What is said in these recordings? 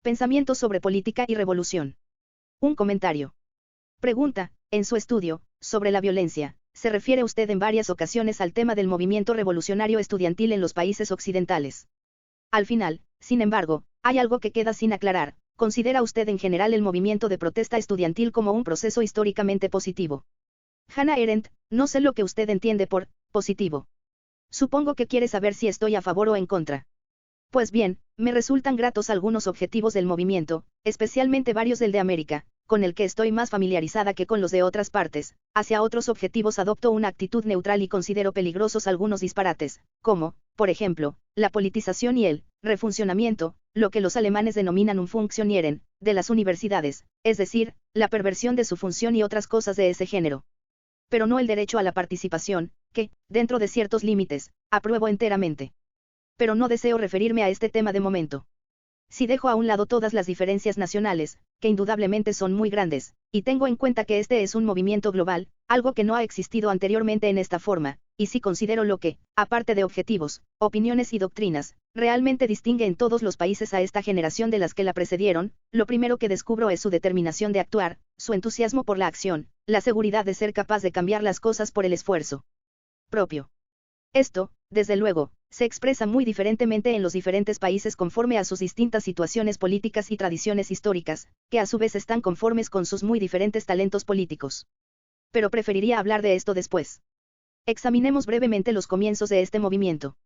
Pensamientos sobre política y revolución. Un comentario. Pregunta, en su estudio, sobre la violencia, se refiere usted en varias ocasiones al tema del movimiento revolucionario estudiantil en los países occidentales. Al final, sin embargo, hay algo que queda sin aclarar. ¿Considera usted en general el movimiento de protesta estudiantil como un proceso históricamente positivo? Hannah Arendt, no sé lo que usted entiende por positivo. Supongo que quiere saber si estoy a favor o en contra. Pues bien, me resultan gratos algunos objetivos del movimiento, especialmente varios del de América, con el que estoy más familiarizada que con los de otras partes. Hacia otros objetivos adopto una actitud neutral y considero peligrosos algunos disparates, como, por ejemplo, la politización y el refuncionamiento, lo que los alemanes denominan Umfunktionieren, de las universidades, es decir, la perversión de su función y otras cosas de ese género. Pero no el derecho a la participación, que, dentro de ciertos límites, apruebo enteramente. Pero no deseo referirme a este tema de momento. Si dejo a un lado todas las diferencias nacionales, que indudablemente son muy grandes, y tengo en cuenta que este es un movimiento global, algo que no ha existido anteriormente en esta forma, y si considero lo que, aparte de objetivos, opiniones y doctrinas, realmente distingue en todos los países a esta generación de las que la precedieron, lo primero que descubro es su determinación de actuar, su entusiasmo por la acción, la seguridad de ser capaz de cambiar las cosas por el esfuerzo propio. Esto, desde luego, se expresa muy diferentemente en los diferentes países conforme a sus distintas situaciones políticas y tradiciones históricas, que a su vez están conformes con sus muy diferentes talentos políticos. Pero preferiría hablar de esto después. Examinemos brevemente los comienzos de este movimiento.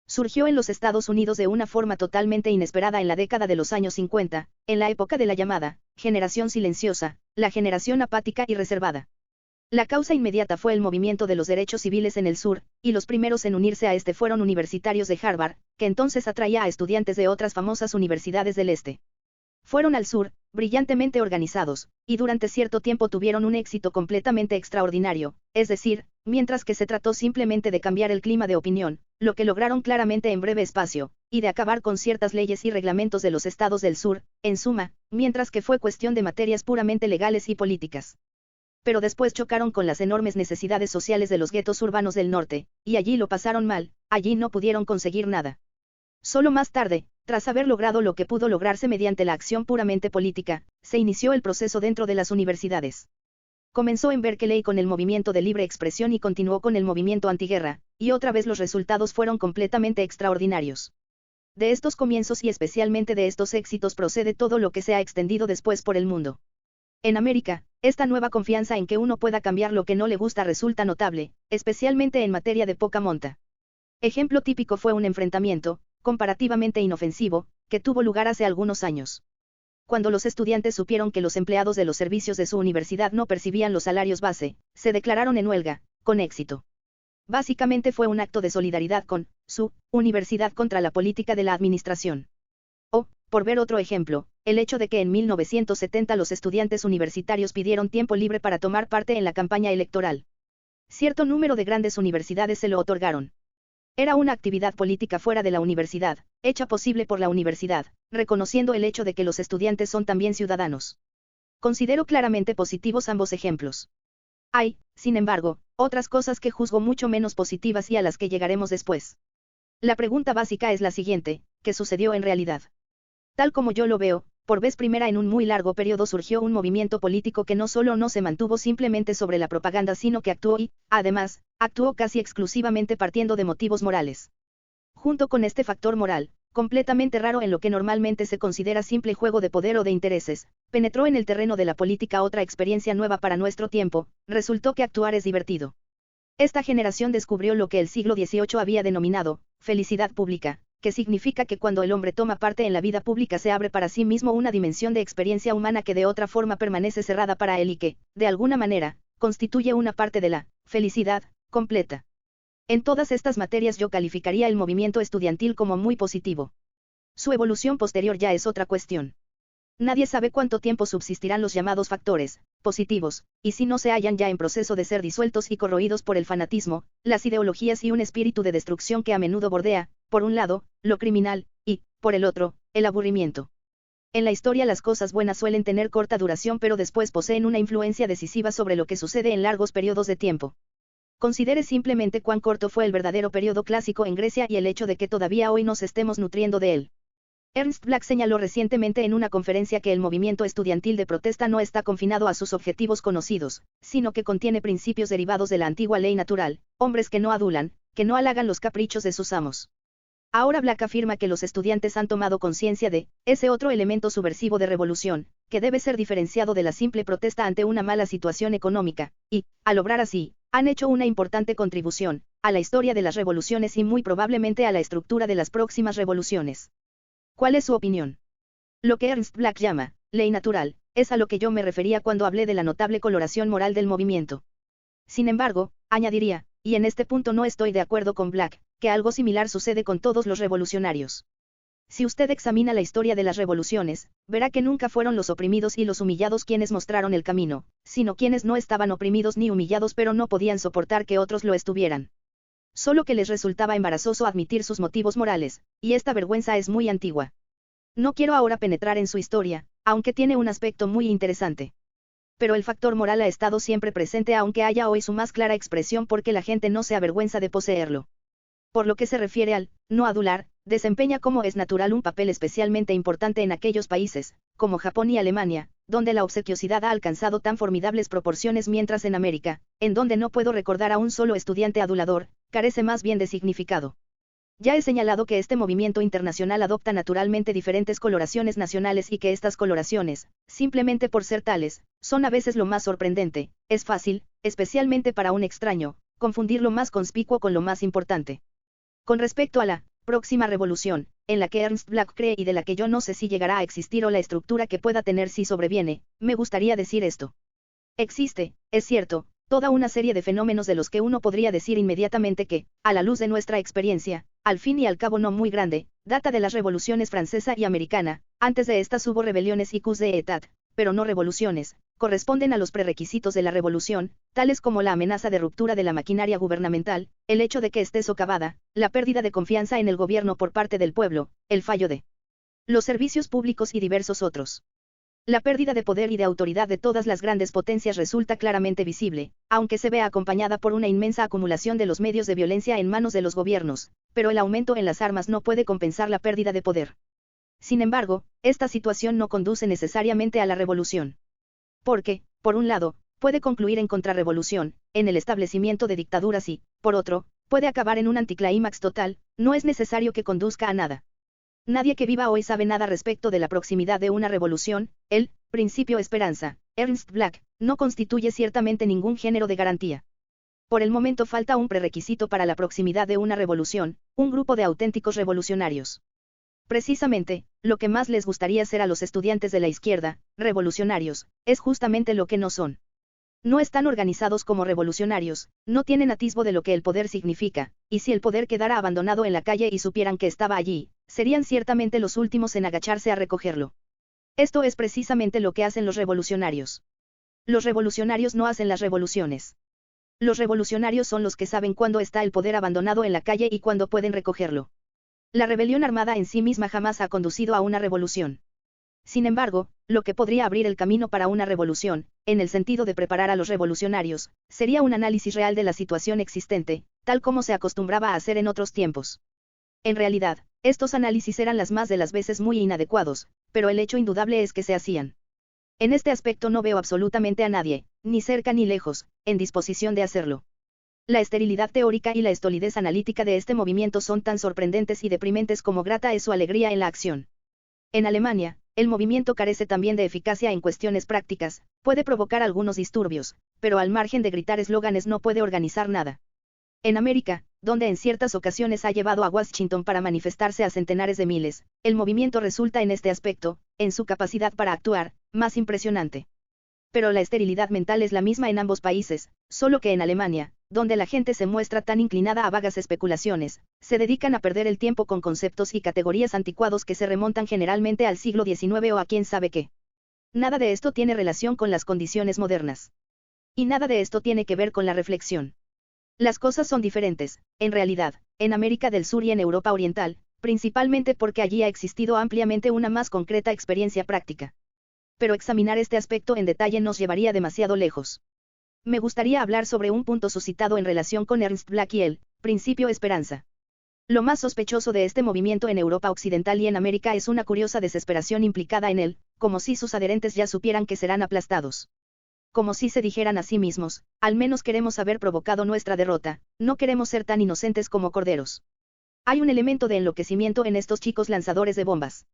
Surgió en los Estados Unidos de una forma totalmente inesperada en la década de los años 50, en la época de la llamada generación silenciosa, la generación apática y reservada. La causa inmediata fue el movimiento de los derechos civiles en el sur, y los primeros en unirse a este fueron universitarios de Harvard, que entonces atraía a estudiantes de otras famosas universidades del este. Fueron al sur, brillantemente organizados, y durante cierto tiempo tuvieron un éxito completamente extraordinario, es decir, mientras que se trató simplemente de cambiar el clima de opinión, lo que lograron claramente en breve espacio, y de acabar con ciertas leyes y reglamentos de los estados del sur, en suma, mientras que fue cuestión de materias puramente legales y políticas. Pero después chocaron con las enormes necesidades sociales de los guetos urbanos del norte, y allí lo pasaron mal, allí no pudieron conseguir nada. Solo más tarde, tras haber logrado lo que pudo lograrse mediante la acción puramente política, se inició el proceso dentro de las universidades. Comenzó en Berkeley con el movimiento de libre expresión y continuó con el movimiento antiguerra, y otra vez los resultados fueron completamente extraordinarios. De estos comienzos y especialmente de estos éxitos procede todo lo que se ha extendido después por el mundo. En América, esta nueva confianza en que uno pueda cambiar lo que no le gusta resulta notable, especialmente en materia de poca monta. Ejemplo típico fue un enfrentamiento, comparativamente inofensivo, que tuvo lugar hace algunos años. Cuando los estudiantes supieron que los empleados de los servicios de su universidad no percibían los salarios base, se declararon en huelga, con éxito. Básicamente fue un acto de solidaridad con su universidad contra la política de la administración. O, por ver otro ejemplo, el hecho de que en 1970 los estudiantes universitarios pidieron tiempo libre para tomar parte en la campaña electoral. Cierto número de grandes universidades se lo otorgaron. Era una actividad política fuera de la universidad, hecha posible por la universidad, reconociendo el hecho de que los estudiantes son también ciudadanos. Considero claramente positivos ambos ejemplos. Hay, sin embargo, otras cosas que juzgo mucho menos positivas y a las que llegaremos después. La pregunta básica es la siguiente: ¿qué sucedió en realidad? Tal como yo lo veo, por vez primera en un muy largo periodo surgió un movimiento político que no solo no se mantuvo simplemente sobre la propaganda sino que actuó y, además, actuó casi exclusivamente partiendo de motivos morales. Junto con este factor moral, completamente raro en lo que normalmente se considera simple juego de poder o de intereses, penetró en el terreno de la política otra experiencia nueva para nuestro tiempo: resultó que actuar es divertido. Esta generación descubrió lo que el siglo XVIII había denominado felicidad pública, que significa que cuando el hombre toma parte en la vida pública se abre para sí mismo una dimensión de experiencia humana que de otra forma permanece cerrada para él y que, de alguna manera, constituye una parte de la felicidad completa. En todas estas materias yo calificaría el movimiento estudiantil como muy positivo. Su evolución posterior ya es otra cuestión. Nadie sabe cuánto tiempo subsistirán los llamados factores positivos, y si no se hallan ya en proceso de ser disueltos y corroídos por el fanatismo, las ideologías y un espíritu de destrucción que a menudo bordea, por un lado, lo criminal, y, por el otro, el aburrimiento. En la historia las cosas buenas suelen tener corta duración pero después poseen una influencia decisiva sobre lo que sucede en largos periodos de tiempo. Considere simplemente cuán corto fue el verdadero periodo clásico en Grecia y el hecho de que todavía hoy nos estemos nutriendo de él. Ernst Black señaló recientemente en una conferencia que el movimiento estudiantil de protesta no está confinado a sus objetivos conocidos, sino que contiene principios derivados de la antigua ley natural, hombres que no adulan, que no halagan los caprichos de sus amos. Ahora Black afirma que los estudiantes han tomado conciencia de ese otro elemento subversivo de revolución, que debe ser diferenciado de la simple protesta ante una mala situación económica, y, al obrar así, han hecho una importante contribución a la historia de las revoluciones y muy probablemente a la estructura de las próximas revoluciones. ¿Cuál es su opinión? Lo que Ernst Black llama ley natural, es a lo que yo me refería cuando hablé de la notable coloración moral del movimiento. Sin embargo, añadiría, y en este punto no estoy de acuerdo con Black, que algo similar sucede con todos los revolucionarios. Si usted examina la historia de las revoluciones, verá que nunca fueron los oprimidos y los humillados quienes mostraron el camino, sino quienes no estaban oprimidos ni humillados pero no podían soportar que otros lo estuvieran. Solo que les resultaba embarazoso admitir sus motivos morales, y esta vergüenza es muy antigua. No quiero ahora penetrar en su historia, aunque tiene un aspecto muy interesante. Pero el factor moral ha estado siempre presente aunque haya hoy su más clara expresión porque la gente no se avergüenza de poseerlo. Por lo que se refiere al no adular, desempeña como es natural un papel especialmente importante en aquellos países, como Japón y Alemania, donde la obsequiosidad ha alcanzado tan formidables proporciones mientras en América, en donde no puedo recordar a un solo estudiante adulador, carece más bien de significado. Ya he señalado que este movimiento internacional adopta naturalmente diferentes coloraciones nacionales y que estas coloraciones, simplemente por ser tales, son a veces lo más sorprendente. Es fácil, especialmente para un extraño, confundir lo más conspicuo con lo más importante. Con respecto a la próxima revolución, en la que Ernst Black cree y de la que yo no sé si llegará a existir o la estructura que pueda tener si sobreviene, me gustaría decir esto. Existe, es cierto, toda una serie de fenómenos de los que uno podría decir inmediatamente que, a la luz de nuestra experiencia, al fin y al cabo no muy grande, data de las revoluciones francesa y americana. Antes de estas hubo rebeliones y coups d'état, pero no revoluciones, corresponden a los prerequisitos de la revolución, tales como la amenaza de ruptura de la maquinaria gubernamental, el hecho de que esté socavada, la pérdida de confianza en el gobierno por parte del pueblo, el fallo de los servicios públicos y diversos otros. La pérdida de poder y de autoridad de todas las grandes potencias resulta claramente visible, aunque se vea acompañada por una inmensa acumulación de los medios de violencia en manos de los gobiernos, pero el aumento en las armas no puede compensar la pérdida de poder. Sin embargo, esta situación no conduce necesariamente a la revolución. Porque, por un lado, puede concluir en contrarrevolución, en el establecimiento de dictaduras y, por otro, puede acabar en un anticlímax total. No es necesario que conduzca a nada. Nadie que viva hoy sabe nada respecto de la proximidad de una revolución. El principio esperanza, Ernst Black, no constituye ciertamente ningún género de garantía. Por el momento falta un prerequisito para la proximidad de una revolución, un grupo de auténticos revolucionarios. Precisamente, lo que más les gustaría ser a los estudiantes de la izquierda, revolucionarios, es justamente lo que no son. No están organizados como revolucionarios, no tienen atisbo de lo que el poder significa, y si el poder quedara abandonado en la calle y supieran que estaba allí, serían ciertamente los últimos en agacharse a recogerlo. Esto es precisamente lo que hacen los revolucionarios. Los revolucionarios no hacen las revoluciones. Los revolucionarios son los que saben cuándo está el poder abandonado en la calle y cuándo pueden recogerlo. La rebelión armada en sí misma jamás ha conducido a una revolución. Sin embargo, lo que podría abrir el camino para una revolución, en el sentido de preparar a los revolucionarios, sería un análisis real de la situación existente, tal como se acostumbraba a hacer en otros tiempos. En realidad, estos análisis eran las más de las veces muy inadecuados, pero el hecho indudable es que se hacían. En este aspecto no veo absolutamente a nadie, ni cerca ni lejos, en disposición de hacerlo. La esterilidad teórica y la estolidez analítica de este movimiento son tan sorprendentes y deprimentes como grata es su alegría en la acción. En Alemania, el movimiento carece también de eficacia en cuestiones prácticas, puede provocar algunos disturbios, pero al margen de gritar eslóganes no puede organizar nada. En América, donde en ciertas ocasiones ha llevado a Washington para manifestarse a centenares de miles, el movimiento resulta en este aspecto, en su capacidad para actuar, más impresionante. Pero la esterilidad mental es la misma en ambos países, solo que en Alemania, donde la gente se muestra tan inclinada a vagas especulaciones, se dedican a perder el tiempo con conceptos y categorías anticuados que se remontan generalmente al siglo XIX o a quién sabe qué. Nada de esto tiene relación con las condiciones modernas. Y nada de esto tiene que ver con la reflexión. Las cosas son diferentes, en realidad, en América del Sur y en Europa Oriental, principalmente porque allí ha existido ampliamente una más concreta experiencia práctica. Pero examinar este aspecto en detalle nos llevaría demasiado lejos. Me gustaría hablar sobre un punto suscitado en relación con Ernst Black y el principio esperanza. Lo más sospechoso de este movimiento en Europa Occidental y en América es una curiosa desesperación implicada en él, como si sus adherentes ya supieran que serán aplastados. Como si se dijeran a sí mismos, al menos queremos haber provocado nuestra derrota, no queremos ser tan inocentes como corderos. Hay un elemento de enloquecimiento en estos chicos lanzadores de bombas.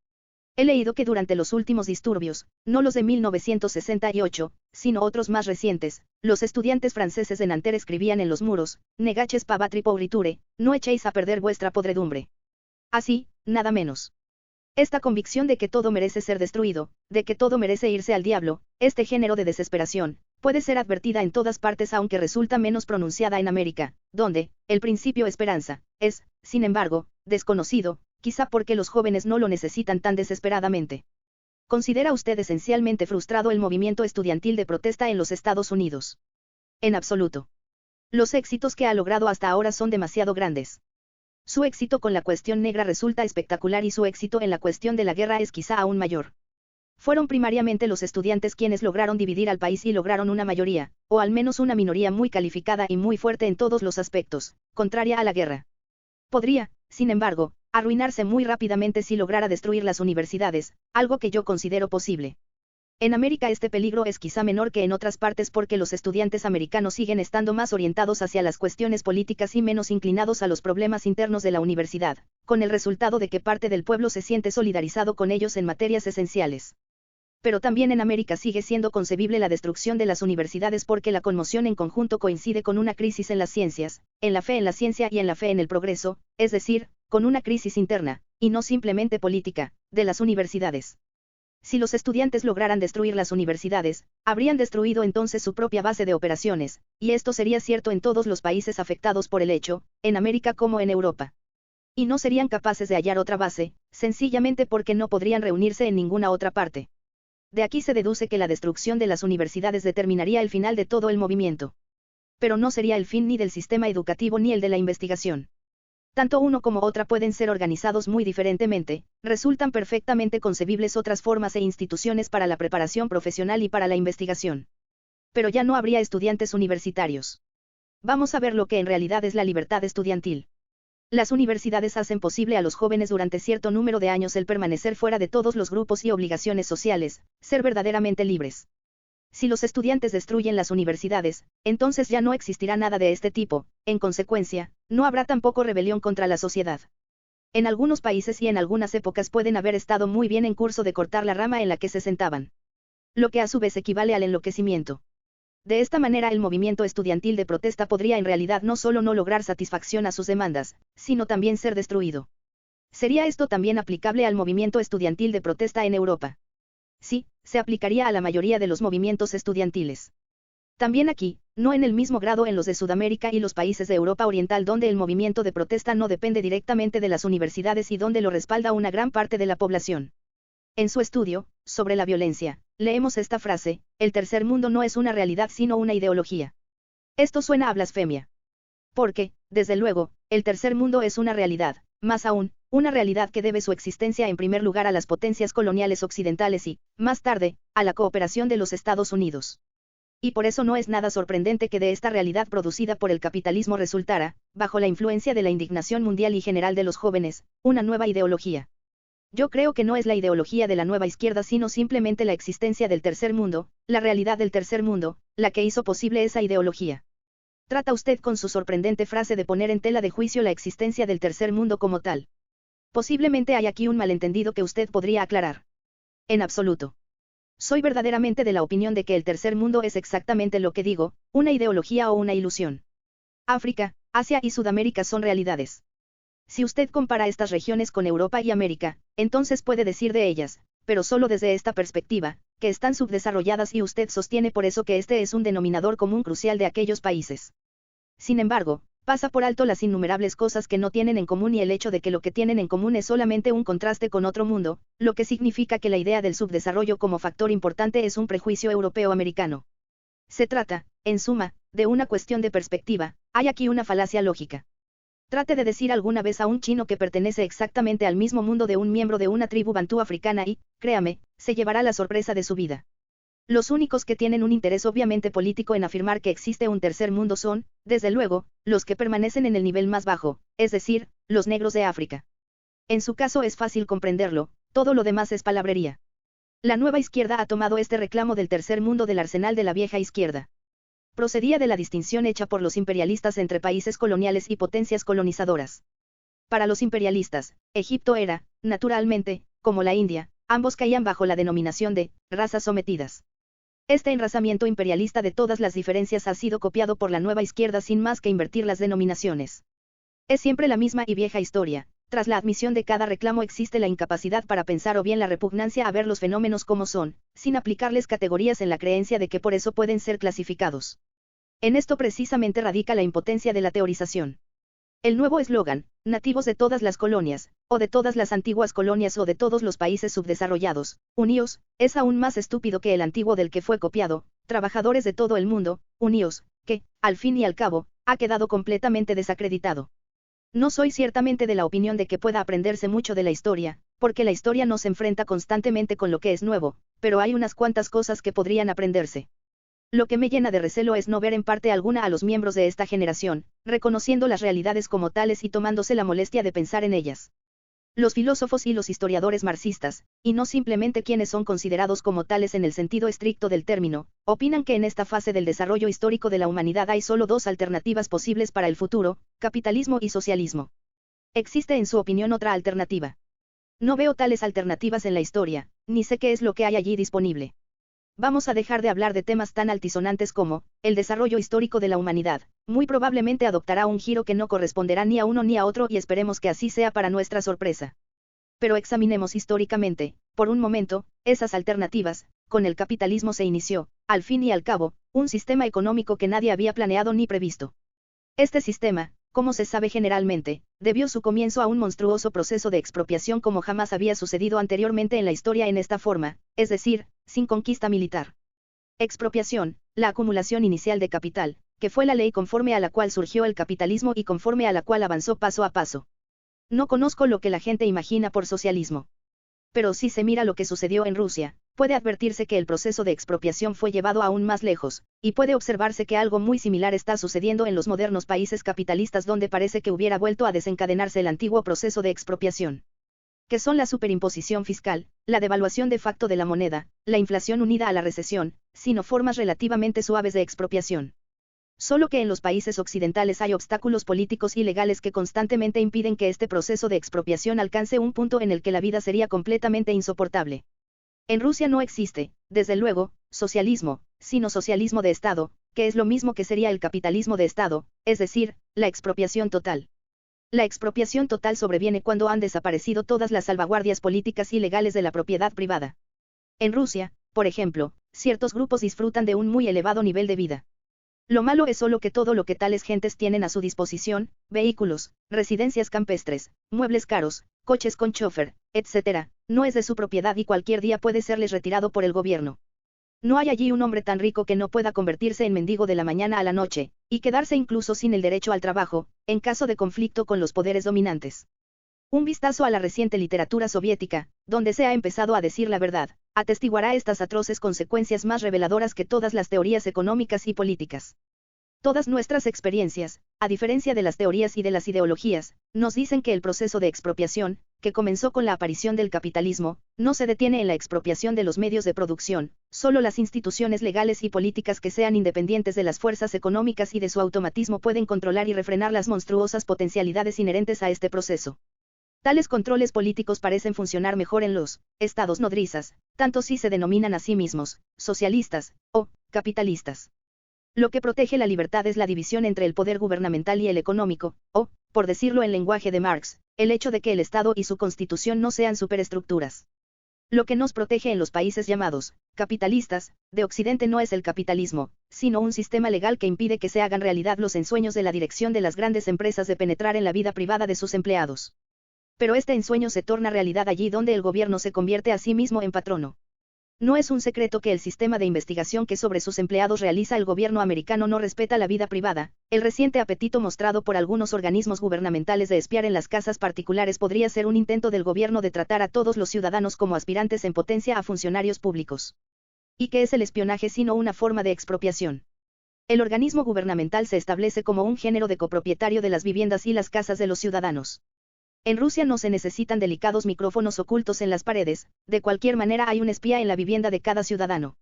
He leído que durante los últimos disturbios, no los de 1968, sino otros más recientes, los estudiantes franceses de Nanterre escribían en los muros, «Negaches pas votre pourriture, no echéis a perder vuestra podredumbre». Así, nada menos. Esta convicción de que todo merece ser destruido, de que todo merece irse al diablo, este género de desesperación, puede ser advertida en todas partes aunque resulta menos pronunciada en América, donde, el principio esperanza, es, sin embargo, desconocido, quizá porque los jóvenes no lo necesitan tan desesperadamente. ¿Considera usted esencialmente frustrado el movimiento estudiantil de protesta en los Estados Unidos? En absoluto. Los éxitos que ha logrado hasta ahora son demasiado grandes. Su éxito con la cuestión negra resulta espectacular y su éxito en la cuestión de la guerra es quizá aún mayor. Fueron primariamente los estudiantes quienes lograron dividir al país y lograron una mayoría, o al menos una minoría muy calificada y muy fuerte en todos los aspectos, contraria a la guerra. Podría, sin embargo, arruinarse muy rápidamente si lograra destruir las universidades, algo que yo considero posible. En América este peligro es quizá menor que en otras partes porque los estudiantes americanos siguen estando más orientados hacia las cuestiones políticas y menos inclinados a los problemas internos de la universidad, con el resultado de que parte del pueblo se siente solidarizado con ellos en materias esenciales. Pero también en América sigue siendo concebible la destrucción de las universidades porque la conmoción en conjunto coincide con una crisis en las ciencias, en la fe en la ciencia y en la fe en el progreso, es decir, con una crisis interna, y no simplemente política, de las universidades. Si los estudiantes lograran destruir las universidades, habrían destruido entonces su propia base de operaciones, y esto sería cierto en todos los países afectados por el hecho, en América como en Europa. Y no serían capaces de hallar otra base, sencillamente porque no podrían reunirse en ninguna otra parte. De aquí se deduce que la destrucción de las universidades determinaría el final de todo el movimiento. Pero no sería el fin ni del sistema educativo ni el de la investigación. Tanto uno como otra pueden ser organizados muy diferentemente, resultan perfectamente concebibles otras formas e instituciones para la preparación profesional y para la investigación. Pero ya no habría estudiantes universitarios. Vamos a ver lo que en realidad es la libertad estudiantil. Las universidades hacen posible a los jóvenes durante cierto número de años el permanecer fuera de todos los grupos y obligaciones sociales, ser verdaderamente libres. Si los estudiantes destruyen las universidades, entonces ya no existirá nada de este tipo, en consecuencia, no habrá tampoco rebelión contra la sociedad. En algunos países y en algunas épocas pueden haber estado muy bien en curso de cortar la rama en la que se sentaban. Lo que a su vez equivale al enloquecimiento. De esta manera el movimiento estudiantil de protesta podría en realidad no solo no lograr satisfacción a sus demandas, sino también ser destruido. ¿Sería esto también aplicable al movimiento estudiantil de protesta en Europa? Sí, se aplicaría a la mayoría de los movimientos estudiantiles. También aquí, no en el mismo grado en los de Sudamérica y los países de Europa Oriental donde el movimiento de protesta no depende directamente de las universidades y donde lo respalda una gran parte de la población. En su estudio, sobre la violencia, leemos esta frase, el tercer mundo no es una realidad sino una ideología. Esto suena a blasfemia. Porque, desde luego, el tercer mundo es una realidad, más aún, una realidad que debe su existencia en primer lugar a las potencias coloniales occidentales y, más tarde, a la cooperación de los Estados Unidos. Y por eso no es nada sorprendente que de esta realidad producida por el capitalismo resultara, bajo la influencia de la indignación mundial y general de los jóvenes, una nueva ideología. Yo creo que no es la ideología de la nueva izquierda sino simplemente la existencia del tercer mundo, la realidad del tercer mundo, la que hizo posible esa ideología. Trata usted con su sorprendente frase de poner en tela de juicio la existencia del tercer mundo como tal. Posiblemente hay aquí un malentendido que usted podría aclarar. En absoluto. Soy verdaderamente de la opinión de que el tercer mundo es exactamente lo que digo, una ideología o una ilusión. África, Asia y Sudamérica son realidades. Si usted compara estas regiones con Europa y América, entonces puede decir de ellas, pero solo desde esta perspectiva, que están subdesarrolladas y usted sostiene por eso que este es un denominador común crucial de aquellos países. Sin embargo, pasa por alto las innumerables cosas que no tienen en común y el hecho de que lo que tienen en común es solamente un contraste con otro mundo, lo que significa que la idea del subdesarrollo como factor importante es un prejuicio europeo-americano. Se trata, en suma, de una cuestión de perspectiva, hay aquí una falacia lógica. Trate de decir alguna vez a un chino que pertenece exactamente al mismo mundo de un miembro de una tribu bantú africana y, créame, se llevará la sorpresa de su vida. Los únicos que tienen un interés obviamente político en afirmar que existe un tercer mundo son, desde luego, los que permanecen en el nivel más bajo, es decir, los negros de África. En su caso es fácil comprenderlo, todo lo demás es palabrería. La nueva izquierda ha tomado este reclamo del tercer mundo del arsenal de la vieja izquierda. Procedía de la distinción hecha por los imperialistas entre países coloniales y potencias colonizadoras. Para los imperialistas, Egipto era, naturalmente, como la India, ambos caían bajo la denominación de razas sometidas. Este enrazamiento imperialista de todas las diferencias ha sido copiado por la nueva izquierda sin más que invertir las denominaciones. Es siempre la misma y vieja historia. Tras la admisión de cada reclamo existe la incapacidad para pensar o bien la repugnancia a ver los fenómenos como son, sin aplicarles categorías en la creencia de que por eso pueden ser clasificados. En esto precisamente radica la impotencia de la teorización. El nuevo eslogan, nativos de todas las colonias, o de todas las antiguas colonias o de todos los países subdesarrollados, uníos, es aún más estúpido que el antiguo del que fue copiado, trabajadores de todo el mundo, uníos, que, al fin y al cabo, ha quedado completamente desacreditado. No soy ciertamente de la opinión de que pueda aprenderse mucho de la historia, porque la historia nos enfrenta constantemente con lo que es nuevo, pero hay unas cuantas cosas que podrían aprenderse. Lo que me llena de recelo es no ver en parte alguna a los miembros de esta generación, reconociendo las realidades como tales y tomándose la molestia de pensar en ellas. Los filósofos y los historiadores marxistas, y no simplemente quienes son considerados como tales en el sentido estricto del término, opinan que en esta fase del desarrollo histórico de la humanidad hay solo dos alternativas posibles para el futuro, capitalismo y socialismo. ¿Existe en su opinión otra alternativa? No veo tales alternativas en la historia, ni sé qué es lo que hay allí disponible. Vamos a dejar de hablar de temas tan altisonantes como, el desarrollo histórico de la humanidad, muy probablemente adoptará un giro que no corresponderá ni a uno ni a otro y esperemos que así sea para nuestra sorpresa. Pero examinemos históricamente, por un momento, esas alternativas. Con el capitalismo se inició, al fin y al cabo, un sistema económico que nadie había planeado ni previsto. Este sistema, como se sabe generalmente, debió su comienzo a un monstruoso proceso de expropiación como jamás había sucedido anteriormente en la historia en esta forma, es decir, sin conquista militar. Expropiación, la acumulación inicial de capital, que fue la ley conforme a la cual surgió el capitalismo y conforme a la cual avanzó paso a paso. No conozco lo que la gente imagina por socialismo. Pero si se mira lo que sucedió en Rusia, puede advertirse que el proceso de expropiación fue llevado aún más lejos, y puede observarse que algo muy similar está sucediendo en los modernos países capitalistas donde parece que hubiera vuelto a desencadenarse el antiguo proceso de expropiación. Que son la superimposición fiscal, la devaluación de facto de la moneda, la inflación unida a la recesión, sino formas relativamente suaves de expropiación. Solo que en los países occidentales hay obstáculos políticos y legales que constantemente impiden que este proceso de expropiación alcance un punto en el que la vida sería completamente insoportable. En Rusia no existe, desde luego, socialismo, sino socialismo de Estado, que es lo mismo que sería el capitalismo de Estado, es decir, la expropiación total. La expropiación total sobreviene cuando han desaparecido todas las salvaguardias políticas y legales de la propiedad privada. En Rusia, por ejemplo, ciertos grupos disfrutan de un muy elevado nivel de vida. Lo malo es solo que todo lo que tales gentes tienen a su disposición, vehículos, residencias campestres, muebles caros, coches con chofer, etc., no es de su propiedad y cualquier día puede serles retirado por el gobierno. No hay allí un hombre tan rico que no pueda convertirse en mendigo de la mañana a la noche, y quedarse incluso sin el derecho al trabajo, en caso de conflicto con los poderes dominantes. Un vistazo a la reciente literatura soviética, donde se ha empezado a decir la verdad, atestiguará estas atroces consecuencias más reveladoras que todas las teorías económicas y políticas. Todas nuestras experiencias, a diferencia de las teorías y de las ideologías, nos dicen que el proceso de expropiación, que comenzó con la aparición del capitalismo, no se detiene en la expropiación de los medios de producción, solo las instituciones legales y políticas que sean independientes de las fuerzas económicas y de su automatismo pueden controlar y refrenar las monstruosas potencialidades inherentes a este proceso. Tales controles políticos parecen funcionar mejor en los estados nodrizas, tanto si se denominan a sí mismos socialistas o capitalistas. Lo que protege la libertad es la división entre el poder gubernamental y el económico, o, por decirlo en lenguaje de Marx, el hecho de que el Estado y su constitución no sean superestructuras. Lo que nos protege en los países llamados capitalistas de Occidente no es el capitalismo, sino un sistema legal que impide que se hagan realidad los ensueños de la dirección de las grandes empresas de penetrar en la vida privada de sus empleados. Pero este ensueño se torna realidad allí donde el gobierno se convierte a sí mismo en patrono. No es un secreto que el sistema de investigación que sobre sus empleados realiza el gobierno americano no respeta la vida privada. El reciente apetito mostrado por algunos organismos gubernamentales de espiar en las casas particulares podría ser un intento del gobierno de tratar a todos los ciudadanos como aspirantes en potencia a funcionarios públicos. ¿Y qué es el espionaje sino una forma de expropiación? El organismo gubernamental se establece como un género de copropietario de las viviendas y las casas de los ciudadanos. En Rusia no se necesitan delicados micrófonos ocultos en las paredes, de cualquier manera hay un espía en la vivienda de cada ciudadano.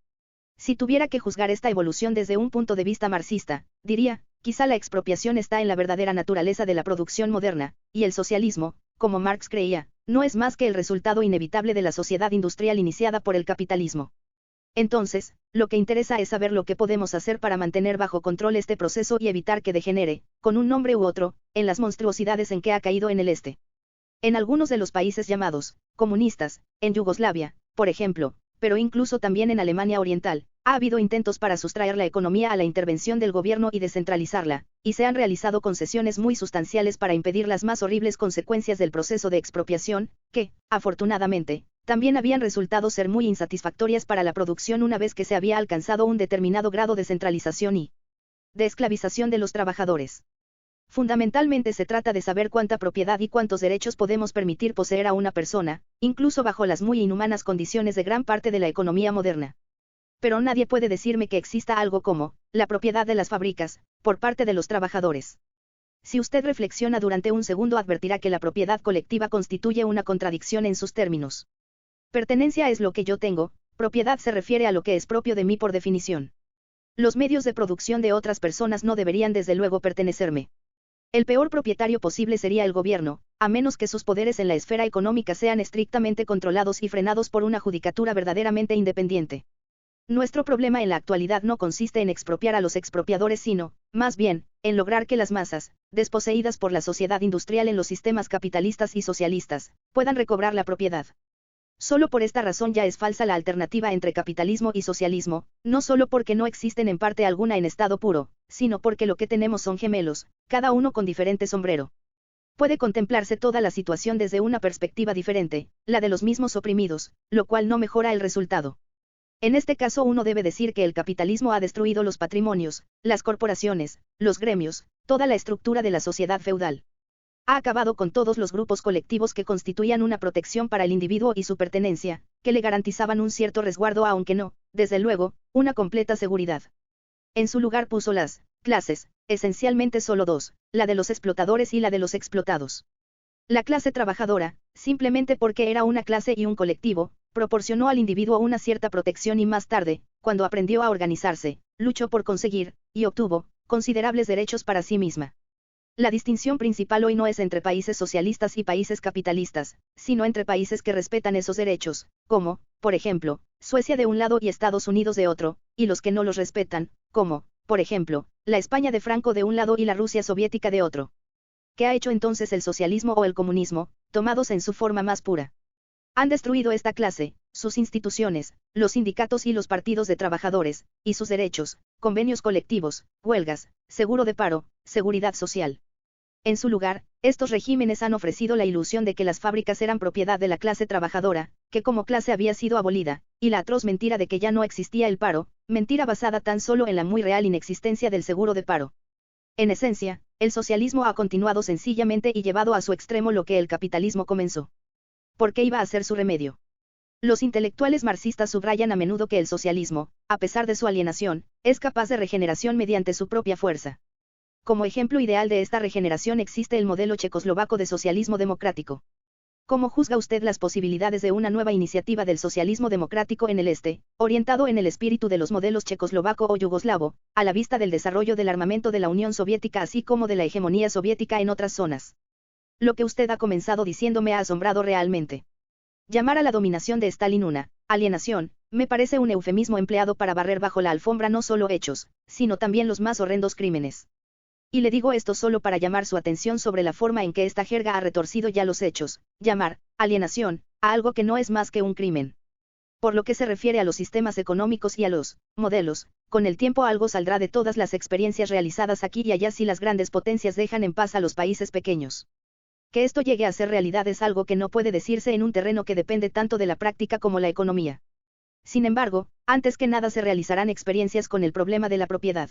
Si tuviera que juzgar esta evolución desde un punto de vista marxista, diría, quizá la expropiación está en la verdadera naturaleza de la producción moderna, y el socialismo, como Marx creía, no es más que el resultado inevitable de la sociedad industrial iniciada por el capitalismo. Entonces, lo que interesa es saber lo que podemos hacer para mantener bajo control este proceso y evitar que degenere, con un nombre u otro, en las monstruosidades en que ha caído en el este. En algunos de los países llamados comunistas, en Yugoslavia, por ejemplo, pero incluso también en Alemania Oriental, ha habido intentos para sustraer la economía a la intervención del gobierno y descentralizarla, y se han realizado concesiones muy sustanciales para impedir las más horribles consecuencias del proceso de expropiación, que, afortunadamente, también habían resultado ser muy insatisfactorias para la producción una vez que se había alcanzado un determinado grado de centralización y de esclavización de los trabajadores. Fundamentalmente se trata de saber cuánta propiedad y cuántos derechos podemos permitir poseer a una persona, incluso bajo las muy inhumanas condiciones de gran parte de la economía moderna. Pero nadie puede decirme que exista algo como la propiedad de las fábricas, por parte de los trabajadores. Si usted reflexiona durante un segundo advertirá que la propiedad colectiva constituye una contradicción en sus términos. Pertenencia es lo que yo tengo, propiedad se refiere a lo que es propio de mí por definición. Los medios de producción de otras personas no deberían desde luego pertenecerme. El peor propietario posible sería el gobierno, a menos que sus poderes en la esfera económica sean estrictamente controlados y frenados por una judicatura verdaderamente independiente. Nuestro problema en la actualidad no consiste en expropiar a los expropiadores sino, más bien, en lograr que las masas, desposeídas por la sociedad industrial en los sistemas capitalistas y socialistas, puedan recobrar la propiedad. Solo por esta razón ya es falsa la alternativa entre capitalismo y socialismo, no solo porque no existen en parte alguna en estado puro, sino porque lo que tenemos son gemelos, cada uno con diferente sombrero. Puede contemplarse toda la situación desde una perspectiva diferente, la de los mismos oprimidos, lo cual no mejora el resultado. En este caso uno debe decir que el capitalismo ha destruido los patrimonios, las corporaciones, los gremios, toda la estructura de la sociedad feudal. Ha acabado con todos los grupos colectivos que constituían una protección para el individuo y su pertenencia, que le garantizaban un cierto resguardo aunque no, desde luego, una completa seguridad. En su lugar puso las clases, esencialmente solo dos, la de los explotadores y la de los explotados. La clase trabajadora, simplemente porque era una clase y un colectivo, proporcionó al individuo una cierta protección y más tarde, cuando aprendió a organizarse, luchó por conseguir, y obtuvo, considerables derechos para sí misma. La distinción principal hoy no es entre países socialistas y países capitalistas, sino entre países que respetan esos derechos, como, por ejemplo, Suecia de un lado y Estados Unidos de otro, y los que no los respetan, como, por ejemplo, la España de Franco de un lado y la Rusia soviética de otro. ¿Qué ha hecho entonces el socialismo o el comunismo, tomados en su forma más pura? Han destruido esta clase, sus instituciones, los sindicatos y los partidos de trabajadores, y sus derechos, convenios colectivos, huelgas, seguro de paro, seguridad social. En su lugar, estos regímenes han ofrecido la ilusión de que las fábricas eran propiedad de la clase trabajadora, que como clase había sido abolida, y la atroz mentira de que ya no existía el paro, mentira basada tan solo en la muy real inexistencia del seguro de paro. En esencia, el socialismo ha continuado sencillamente y llevado a su extremo lo que el capitalismo comenzó. ¿Por qué iba a ser su remedio? Los intelectuales marxistas subrayan a menudo que el socialismo, a pesar de su alienación, es capaz de regeneración mediante su propia fuerza. Como ejemplo ideal de esta regeneración existe el modelo checoslovaco de socialismo democrático. ¿Cómo juzga usted las posibilidades de una nueva iniciativa del socialismo democrático en el este, orientado en el espíritu de los modelos checoslovaco o yugoslavo, a la vista del desarrollo del armamento de la Unión Soviética así como de la hegemonía soviética en otras zonas? Lo que usted ha comenzado diciendo me ha asombrado realmente. Llamar a la dominación de Stalin una alienación, me parece un eufemismo empleado para barrer bajo la alfombra no solo hechos, sino también los más horrendos crímenes. Y le digo esto solo para llamar su atención sobre la forma en que esta jerga ha retorcido ya los hechos, llamar alienación a algo que no es más que un crimen. Por lo que se refiere a los sistemas económicos y a los modelos, con el tiempo algo saldrá de todas las experiencias realizadas aquí y allá si las grandes potencias dejan en paz a los países pequeños. Que esto llegue a ser realidad es algo que no puede decirse en un terreno que depende tanto de la práctica como la economía. Sin embargo, antes que nada se realizarán experiencias con el problema de la propiedad.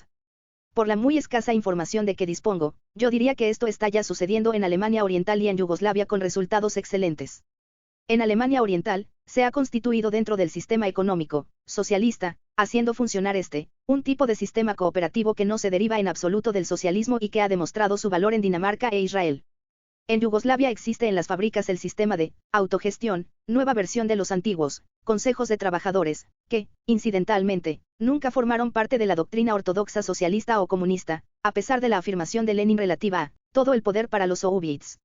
Por la muy escasa información de que dispongo, yo diría que esto está ya sucediendo en Alemania Oriental y en Yugoslavia con resultados excelentes. En Alemania Oriental, se ha constituido dentro del sistema económico socialista, haciendo funcionar un tipo de sistema cooperativo que no se deriva en absoluto del socialismo y que ha demostrado su valor en Dinamarca e Israel. En Yugoslavia existe en las fábricas el sistema de autogestión, nueva versión de los antiguos consejos de trabajadores, que, incidentalmente, nunca formaron parte de la doctrina ortodoxa socialista o comunista, a pesar de la afirmación de Lenin relativa a todo el poder para los soviets.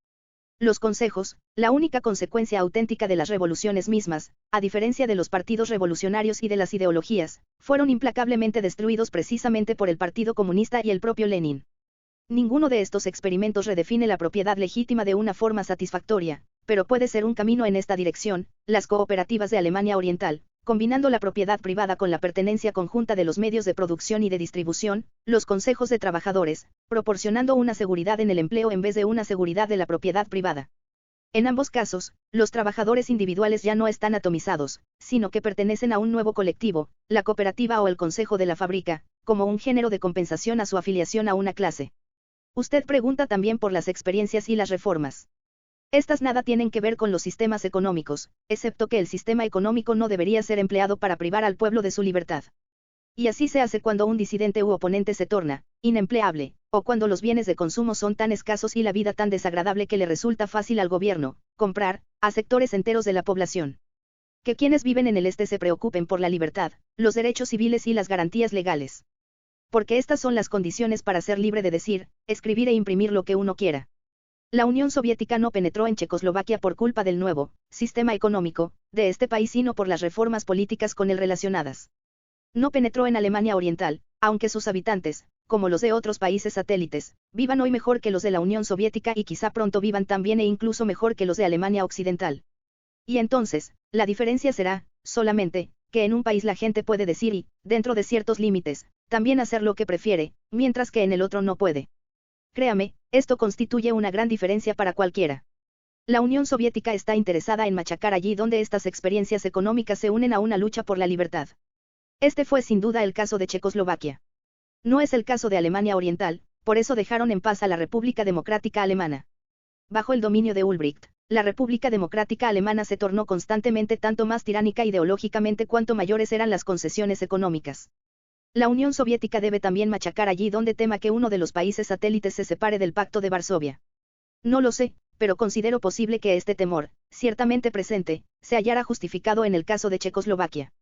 Los consejos, la única consecuencia auténtica de las revoluciones mismas, a diferencia de los partidos revolucionarios y de las ideologías, fueron implacablemente destruidos precisamente por el Partido Comunista y el propio Lenin. Ninguno de estos experimentos redefine la propiedad legítima de una forma satisfactoria, pero puede ser un camino en esta dirección. Las cooperativas de Alemania Oriental, combinando la propiedad privada con la pertenencia conjunta de los medios de producción y de distribución, los consejos de trabajadores, proporcionando una seguridad en el empleo en vez de una seguridad de la propiedad privada. En ambos casos, los trabajadores individuales ya no están atomizados, sino que pertenecen a un nuevo colectivo, la cooperativa o el consejo de la fábrica, como un género de compensación a su afiliación a una clase. Usted pregunta también por las experiencias y las reformas. Estas nada tienen que ver con los sistemas económicos, excepto que el sistema económico no debería ser empleado para privar al pueblo de su libertad. Y así se hace cuando un disidente u oponente se torna inempleable, o cuando los bienes de consumo son tan escasos y la vida tan desagradable que le resulta fácil al gobierno comprar a sectores enteros de la población. Que quienes viven en el este se preocupen por la libertad, los derechos civiles y las garantías legales. Porque estas son las condiciones para ser libre de decir, escribir e imprimir lo que uno quiera. La Unión Soviética no penetró en Checoslovaquia por culpa del nuevo sistema económico de este país, sino por las reformas políticas con él relacionadas. No penetró en Alemania Oriental, aunque sus habitantes, como los de otros países satélites, vivan hoy mejor que los de la Unión Soviética y quizá pronto vivan también e incluso mejor que los de Alemania Occidental. Y entonces, la diferencia será, solamente, que en un país la gente puede decir y, dentro de ciertos límites, también hacer lo que prefiere, mientras que en el otro no puede. Créame, esto constituye una gran diferencia para cualquiera. La Unión Soviética está interesada en machacar allí donde estas experiencias económicas se unen a una lucha por la libertad. Este fue sin duda el caso de Checoslovaquia. No es el caso de Alemania Oriental, por eso dejaron en paz a la República Democrática Alemana. Bajo el dominio de Ulbricht, la República Democrática Alemana se tornó constantemente tanto más tiránica ideológicamente cuanto mayores eran las concesiones económicas. La Unión Soviética debe también machacar allí donde tema que uno de los países satélites se separe del Pacto de Varsovia. No lo sé, pero considero posible que este temor, ciertamente presente, se hallara justificado en el caso de Checoslovaquia.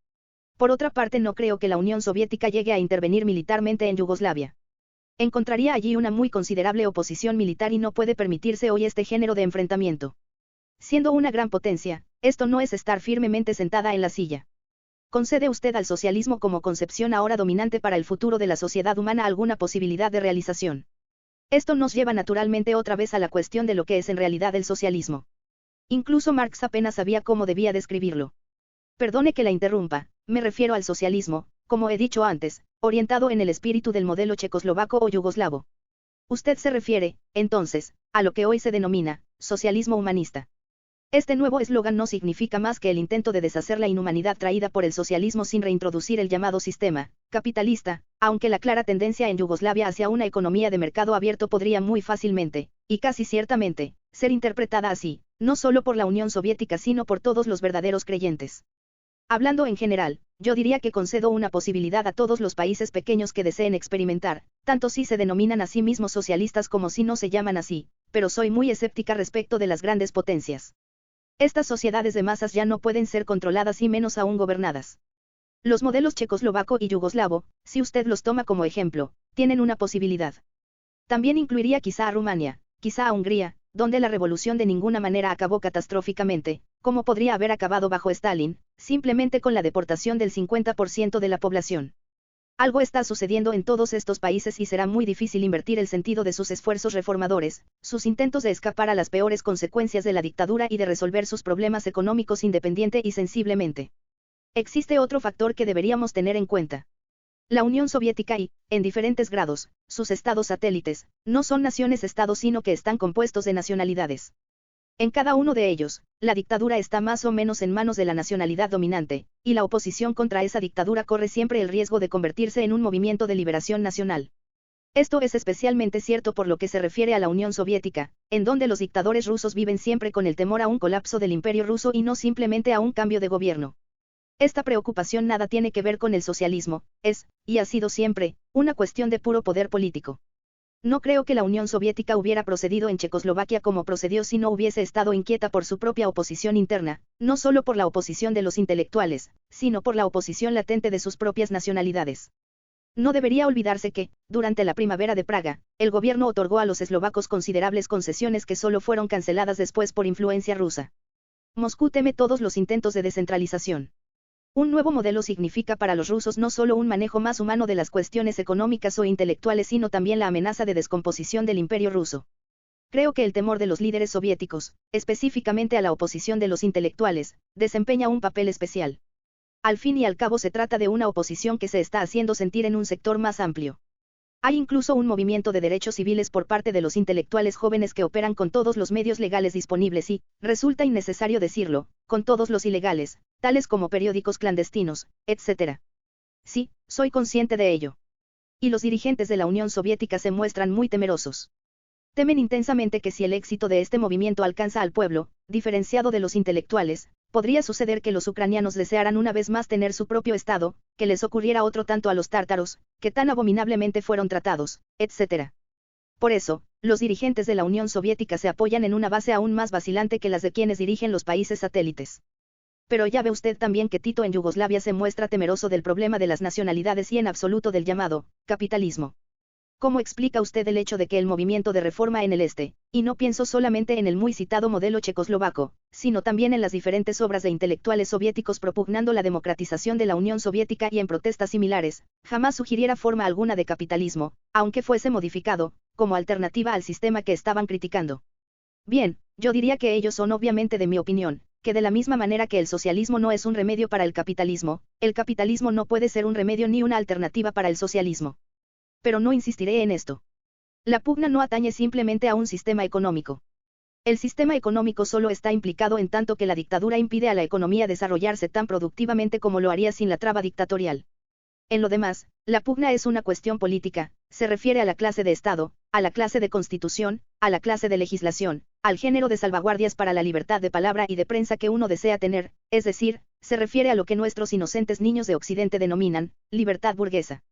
Por otra parte, no creo que la Unión Soviética llegue a intervenir militarmente en Yugoslavia. Encontraría allí una muy considerable oposición militar y no puede permitirse hoy este género de enfrentamiento. Siendo una gran potencia, esto no es estar firmemente sentada en la silla. ¿Concede usted al socialismo como concepción ahora dominante para el futuro de la sociedad humana alguna posibilidad de realización? Esto nos lleva naturalmente otra vez a la cuestión de lo que es en realidad el socialismo. Incluso Marx apenas sabía cómo debía describirlo. Perdone que la interrumpa, me refiero al socialismo, como he dicho antes, orientado en el espíritu del modelo checoslovaco o yugoslavo. Usted se refiere, entonces, a lo que hoy se denomina socialismo humanista. Este nuevo eslogan no significa más que el intento de deshacer la inhumanidad traída por el socialismo sin reintroducir el llamado sistema capitalista, aunque la clara tendencia en Yugoslavia hacia una economía de mercado abierto podría muy fácilmente, y casi ciertamente, ser interpretada así, no solo por la Unión Soviética sino por todos los verdaderos creyentes. Hablando en general, yo diría que concedo una posibilidad a todos los países pequeños que deseen experimentar, tanto si se denominan a sí mismos socialistas como si no se llaman así, pero soy muy escéptica respecto de las grandes potencias. Estas sociedades de masas ya no pueden ser controladas y menos aún gobernadas. Los modelos checoslovaco y yugoslavo, si usted los toma como ejemplo, tienen una posibilidad. También incluiría quizá a Rumania, quizá a Hungría, donde la revolución de ninguna manera acabó catastróficamente, como podría haber acabado bajo Stalin, simplemente con la deportación del 50% de la población. Algo está sucediendo en todos estos países y será muy difícil invertir el sentido de sus esfuerzos reformadores, sus intentos de escapar a las peores consecuencias de la dictadura y de resolver sus problemas económicos independiente y sensiblemente. Existe otro factor que deberíamos tener en cuenta. La Unión Soviética y, en diferentes grados, sus estados satélites, no son naciones-estados sino que están compuestos de nacionalidades. En cada uno de ellos, la dictadura está más o menos en manos de la nacionalidad dominante, y la oposición contra esa dictadura corre siempre el riesgo de convertirse en un movimiento de liberación nacional. Esto es especialmente cierto por lo que se refiere a la Unión Soviética, en donde los dictadores rusos viven siempre con el temor a un colapso del imperio ruso y no simplemente a un cambio de gobierno. Esta preocupación nada tiene que ver con el socialismo, es, y ha sido siempre, una cuestión de puro poder político. No creo que la Unión Soviética hubiera procedido en Checoslovaquia como procedió si no hubiese estado inquieta por su propia oposición interna, no solo por la oposición de los intelectuales, sino por la oposición latente de sus propias nacionalidades. No debería olvidarse que, durante la primavera de Praga, el gobierno otorgó a los eslovacos considerables concesiones que solo fueron canceladas después por influencia rusa. Moscú teme todos los intentos de descentralización. Un nuevo modelo significa para los rusos no solo un manejo más humano de las cuestiones económicas o intelectuales, sino también la amenaza de descomposición del imperio ruso. Creo que el temor de los líderes soviéticos, específicamente a la oposición de los intelectuales, desempeña un papel especial. Al fin y al cabo se trata de una oposición que se está haciendo sentir en un sector más amplio. Hay incluso un movimiento de derechos civiles por parte de los intelectuales jóvenes que operan con todos los medios legales disponibles y, resulta innecesario decirlo, con todos los ilegales, tales como periódicos clandestinos, etc. Sí, soy consciente de ello. Y los dirigentes de la Unión Soviética se muestran muy temerosos. Temen intensamente que si el éxito de este movimiento alcanza al pueblo, diferenciado de los intelectuales, podría suceder que los ucranianos desearan una vez más tener su propio Estado, que les ocurriera otro tanto a los tártaros, que tan abominablemente fueron tratados, etc. Por eso, los dirigentes de la Unión Soviética se apoyan en una base aún más vacilante que las de quienes dirigen los países satélites. Pero ya ve usted también que Tito en Yugoslavia se muestra temeroso del problema de las nacionalidades y en absoluto del llamado capitalismo. ¿Cómo explica usted el hecho de que el movimiento de reforma en el este, y no pienso solamente en el muy citado modelo checoslovaco, sino también en las diferentes obras de intelectuales soviéticos propugnando la democratización de la Unión Soviética y en protestas similares, jamás sugiriera forma alguna de capitalismo, aunque fuese modificado, como alternativa al sistema que estaban criticando? Bien, yo diría que ellos son obviamente de mi opinión, que de la misma manera que el socialismo no es un remedio para el capitalismo no puede ser un remedio ni una alternativa para el socialismo. Pero no insistiré en esto. La pugna no atañe simplemente a un sistema económico. El sistema económico solo está implicado en tanto que la dictadura impide a la economía desarrollarse tan productivamente como lo haría sin la traba dictatorial. En lo demás, la pugna es una cuestión política, se refiere a la clase de Estado, a la clase de constitución, a la clase de legislación, al género de salvaguardias para la libertad de palabra y de prensa que uno desea tener, es decir, se refiere a lo que nuestros inocentes niños de Occidente denominan libertad burguesa.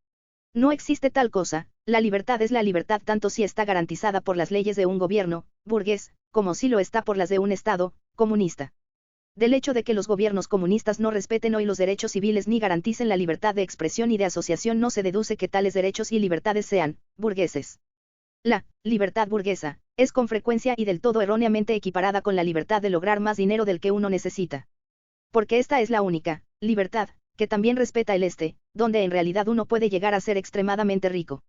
No existe tal cosa, la libertad es la libertad tanto si está garantizada por las leyes de un gobierno, burgués, como si lo está por las de un Estado, comunista. Del hecho de que los gobiernos comunistas no respeten hoy los derechos civiles ni garanticen la libertad de expresión y de asociación no se deduce que tales derechos y libertades sean, burgueses. La libertad burguesa es con frecuencia y del todo erróneamente equiparada con la libertad de lograr más dinero del que uno necesita. Porque esta es la única libertad que también respeta el este, donde en realidad uno puede llegar a ser extremadamente rico.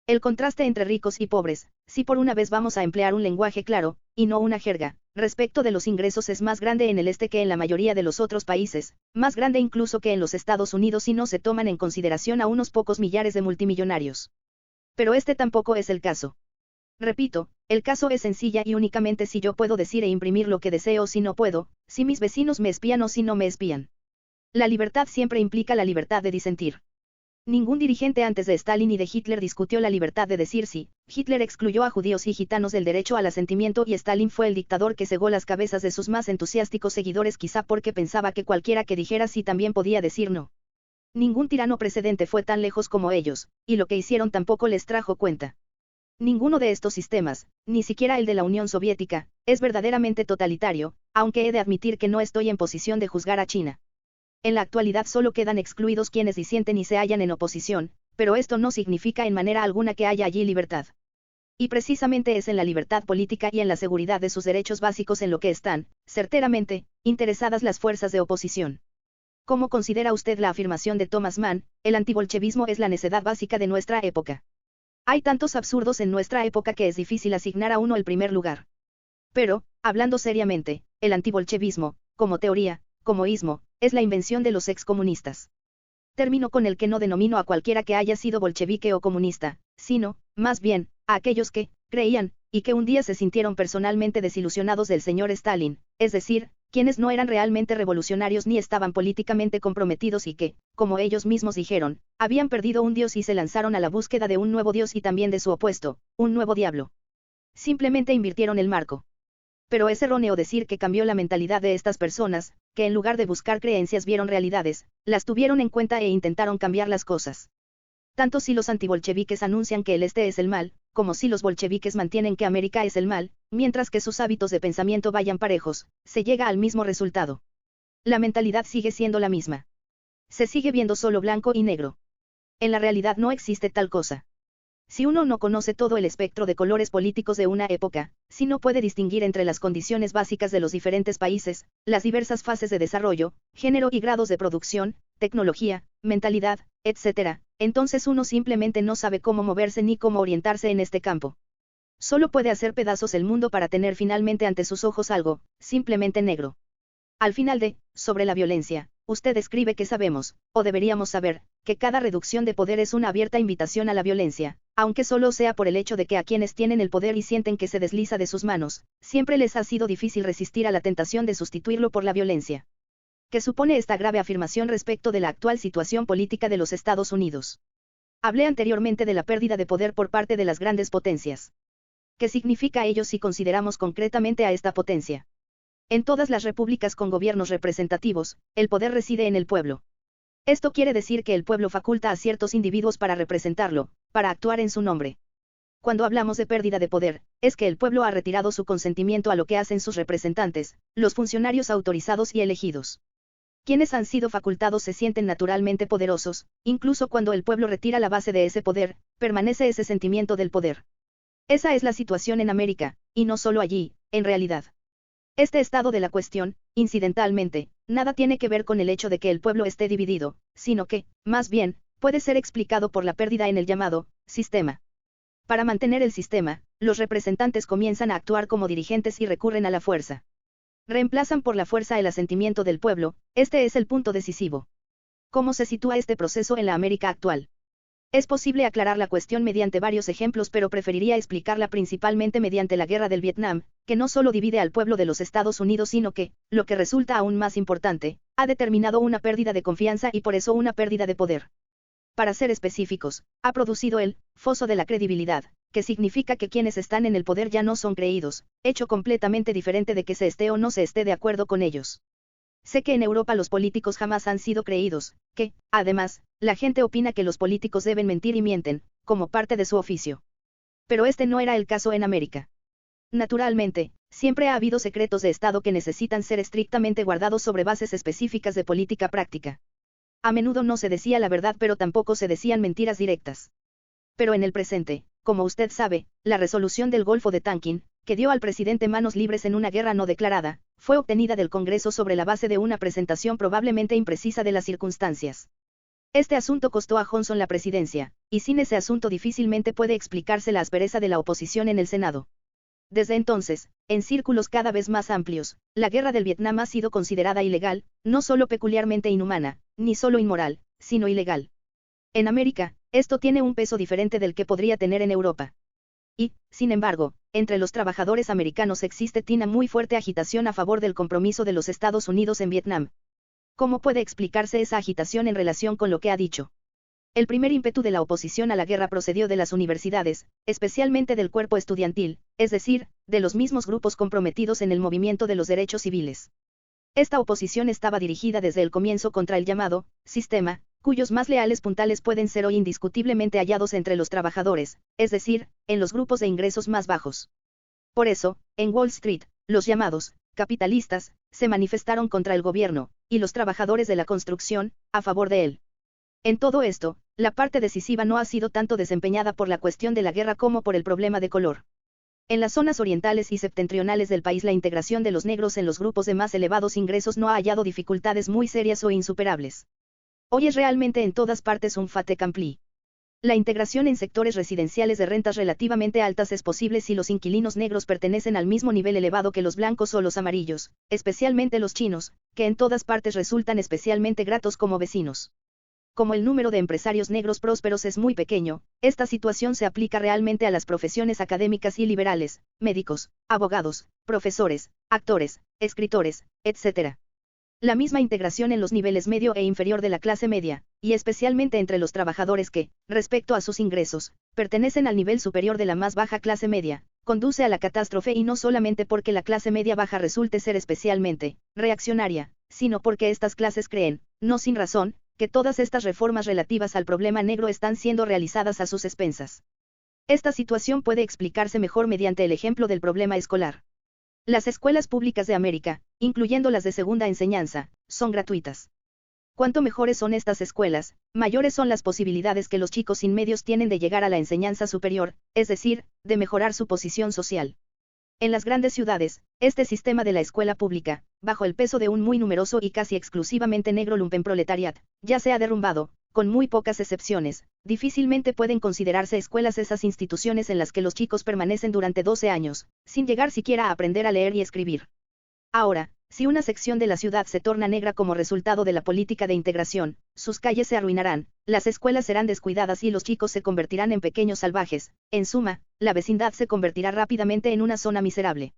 El contraste entre ricos y pobres, si por una vez vamos a emplear un lenguaje claro, y no una jerga, respecto de los ingresos es más grande en el este que en la mayoría de los otros países, más grande incluso que en los Estados Unidos si no se toman en consideración a unos pocos millares de multimillonarios. Pero este tampoco es el caso. Repito, el caso es sencilla y únicamente si yo puedo decir e imprimir lo que deseo o si no puedo, si mis vecinos me espían o si no me espían. La libertad siempre implica la libertad de disentir. Ningún dirigente antes de Stalin y de Hitler discutió la libertad de decir sí. Hitler excluyó a judíos y gitanos del derecho al asentimiento y Stalin fue el dictador que cegó las cabezas de sus más entusiásticos seguidores quizá porque pensaba que cualquiera que dijera sí también podía decir no. Ningún tirano precedente fue tan lejos como ellos, y lo que hicieron tampoco les trajo cuenta. Ninguno de estos sistemas, ni siquiera el de la Unión Soviética, es verdaderamente totalitario, aunque he de admitir que no estoy en posición de juzgar a China. En la actualidad solo quedan excluidos quienes disienten y se hallan en oposición, pero esto no significa en manera alguna que haya allí libertad. Y precisamente es en la libertad política y en la seguridad de sus derechos básicos en lo que están, certeramente, interesadas las fuerzas de oposición. ¿Cómo considera usted la afirmación de Thomas Mann, el antibolchevismo es la necedad básica de nuestra época? Hay tantos absurdos en nuestra época que es difícil asignar a uno el primer lugar. Pero, hablando seriamente, el antibolchevismo, como teoría, como ismo, es la invención de los excomunistas. Término con el que no denomino a cualquiera que haya sido bolchevique o comunista, sino, más bien, a aquellos que, creían, y que un día se sintieron personalmente desilusionados del señor Stalin, es decir, quienes no eran realmente revolucionarios ni estaban políticamente comprometidos y que, como ellos mismos dijeron, habían perdido un dios y se lanzaron a la búsqueda de un nuevo dios y también de su opuesto, un nuevo diablo. Simplemente invirtieron el marco. Pero es erróneo decir que cambió la mentalidad de estas personas, que en lugar de buscar creencias vieron realidades, las tuvieron en cuenta e intentaron cambiar las cosas. Tanto si los antibolcheviques anuncian que el este es el mal, como si los bolcheviques mantienen que América es el mal, mientras que sus hábitos de pensamiento vayan parejos, se llega al mismo resultado. La mentalidad sigue siendo la misma. Se sigue viendo solo blanco y negro. En la realidad no existe tal cosa. Si uno no conoce todo el espectro de colores políticos de una época, si no puede distinguir entre las condiciones básicas de los diferentes países, las diversas fases de desarrollo, género y grados de producción, tecnología, mentalidad, etc., entonces uno simplemente no sabe cómo moverse ni cómo orientarse en este campo. Solo puede hacer pedazos el mundo para tener finalmente ante sus ojos algo, simplemente negro. Al final sobre la violencia, usted escribe que sabemos, o deberíamos saber, que cada reducción de poder es una abierta invitación a la violencia, aunque solo sea por el hecho de que a quienes tienen el poder y sienten que se desliza de sus manos, siempre les ha sido difícil resistir a la tentación de sustituirlo por la violencia. ¿Qué supone esta grave afirmación respecto de la actual situación política de los Estados Unidos? Hablé anteriormente de la pérdida de poder por parte de las grandes potencias. ¿Qué significa ello si consideramos concretamente a esta potencia? En todas las repúblicas con gobiernos representativos, el poder reside en el pueblo. Esto quiere decir que el pueblo faculta a ciertos individuos para representarlo, para actuar en su nombre. Cuando hablamos de pérdida de poder, es que el pueblo ha retirado su consentimiento a lo que hacen sus representantes, los funcionarios autorizados y elegidos. Quienes han sido facultados se sienten naturalmente poderosos, incluso cuando el pueblo retira la base de ese poder, permanece ese sentimiento del poder. Esa es la situación en América, y no solo allí, en realidad. Este estado de la cuestión, incidentalmente, nada tiene que ver con el hecho de que el pueblo esté dividido, sino que, más bien, puede ser explicado por la pérdida en el llamado sistema. Para mantener el sistema, los representantes comienzan a actuar como dirigentes y recurren a la fuerza. Reemplazan por la fuerza el asentimiento del pueblo, este es el punto decisivo. ¿Cómo se sitúa este proceso en la América actual? Es posible aclarar la cuestión mediante varios ejemplos, pero preferiría explicarla principalmente mediante la guerra del Vietnam, que no solo divide al pueblo de los Estados Unidos, sino que, lo que resulta aún más importante, ha determinado una pérdida de confianza y por eso una pérdida de poder. Para ser específicos, ha producido el foso de la credibilidad, que significa que quienes están en el poder ya no son creídos, hecho completamente diferente de que se esté o no se esté de acuerdo con ellos. Sé que en Europa los políticos jamás han sido creídos, que, además, la gente opina que los políticos deben mentir y mienten, como parte de su oficio. Pero este no era el caso en América. Naturalmente, siempre ha habido secretos de Estado que necesitan ser estrictamente guardados sobre bases específicas de política práctica. A menudo no se decía la verdad, pero tampoco se decían mentiras directas. Pero en el presente, como usted sabe, la resolución del Golfo de Tonkin, que dio al presidente manos libres en una guerra no declarada, fue obtenida del Congreso sobre la base de una presentación probablemente imprecisa de las circunstancias. Este asunto costó a Johnson la presidencia, y sin ese asunto difícilmente puede explicarse la aspereza de la oposición en el Senado. Desde entonces, en círculos cada vez más amplios, la guerra del Vietnam ha sido considerada ilegal, no solo peculiarmente inhumana, ni solo inmoral, sino ilegal. En América, esto tiene un peso diferente del que podría tener en Europa. Y, sin embargo, entre los trabajadores americanos existe una muy fuerte agitación a favor del compromiso de los Estados Unidos en Vietnam. ¿Cómo puede explicarse esa agitación en relación con lo que ha dicho? El primer ímpetu de la oposición a la guerra procedió de las universidades, especialmente del cuerpo estudiantil, es decir, de los mismos grupos comprometidos en el movimiento de los derechos civiles. Esta oposición estaba dirigida desde el comienzo contra el llamado sistema, cuyos más leales puntales pueden ser hoy indiscutiblemente hallados entre los trabajadores, es decir, en los grupos de ingresos más bajos. Por eso, en Wall Street, los llamados capitalistas se manifestaron contra el gobierno, y los trabajadores de la construcción, a favor de él. En todo esto, la parte decisiva no ha sido tanto desempeñada por la cuestión de la guerra como por el problema de color. En las zonas orientales y septentrionales del país la integración de los negros en los grupos de más elevados ingresos no ha hallado dificultades muy serias o insuperables. Hoy es realmente en todas partes un fait accompli. La integración en sectores residenciales de rentas relativamente altas es posible si los inquilinos negros pertenecen al mismo nivel elevado que los blancos o los amarillos, especialmente los chinos, que en todas partes resultan especialmente gratos como vecinos. como el número de empresarios negros prósperos es muy pequeño, esta situación se aplica realmente a las profesiones académicas y liberales, médicos, abogados, profesores, actores, escritores, etc. La misma integración en los niveles medio e inferior de la clase media, y especialmente entre los trabajadores que, respecto a sus ingresos, pertenecen al nivel superior de la más baja clase media, conduce a la catástrofe y no solamente porque la clase media baja resulte ser especialmente reaccionaria, sino porque estas clases creen, no sin razón, que todas estas reformas relativas al problema negro están siendo realizadas a sus expensas. Esta situación puede explicarse mejor mediante el ejemplo del problema escolar. Las escuelas públicas de América, incluyendo las de segunda enseñanza, son gratuitas. Cuanto mejores son estas escuelas, mayores son las posibilidades que los chicos sin medios tienen de llegar a la enseñanza superior, es decir, de mejorar su posición social. En las grandes ciudades, este sistema de la escuela pública, bajo el peso de un muy numeroso y casi exclusivamente negro lumpenproletariat, ya se ha derrumbado, con muy pocas excepciones. Difícilmente pueden considerarse escuelas esas instituciones en las que los chicos permanecen durante 12 años, sin llegar siquiera a aprender a leer y escribir. Ahora, si una sección de la ciudad se torna negra como resultado de la política de integración, sus calles se arruinarán, las escuelas serán descuidadas y los chicos se convertirán en pequeños salvajes. En suma, la vecindad se convertirá rápidamente en una zona miserable.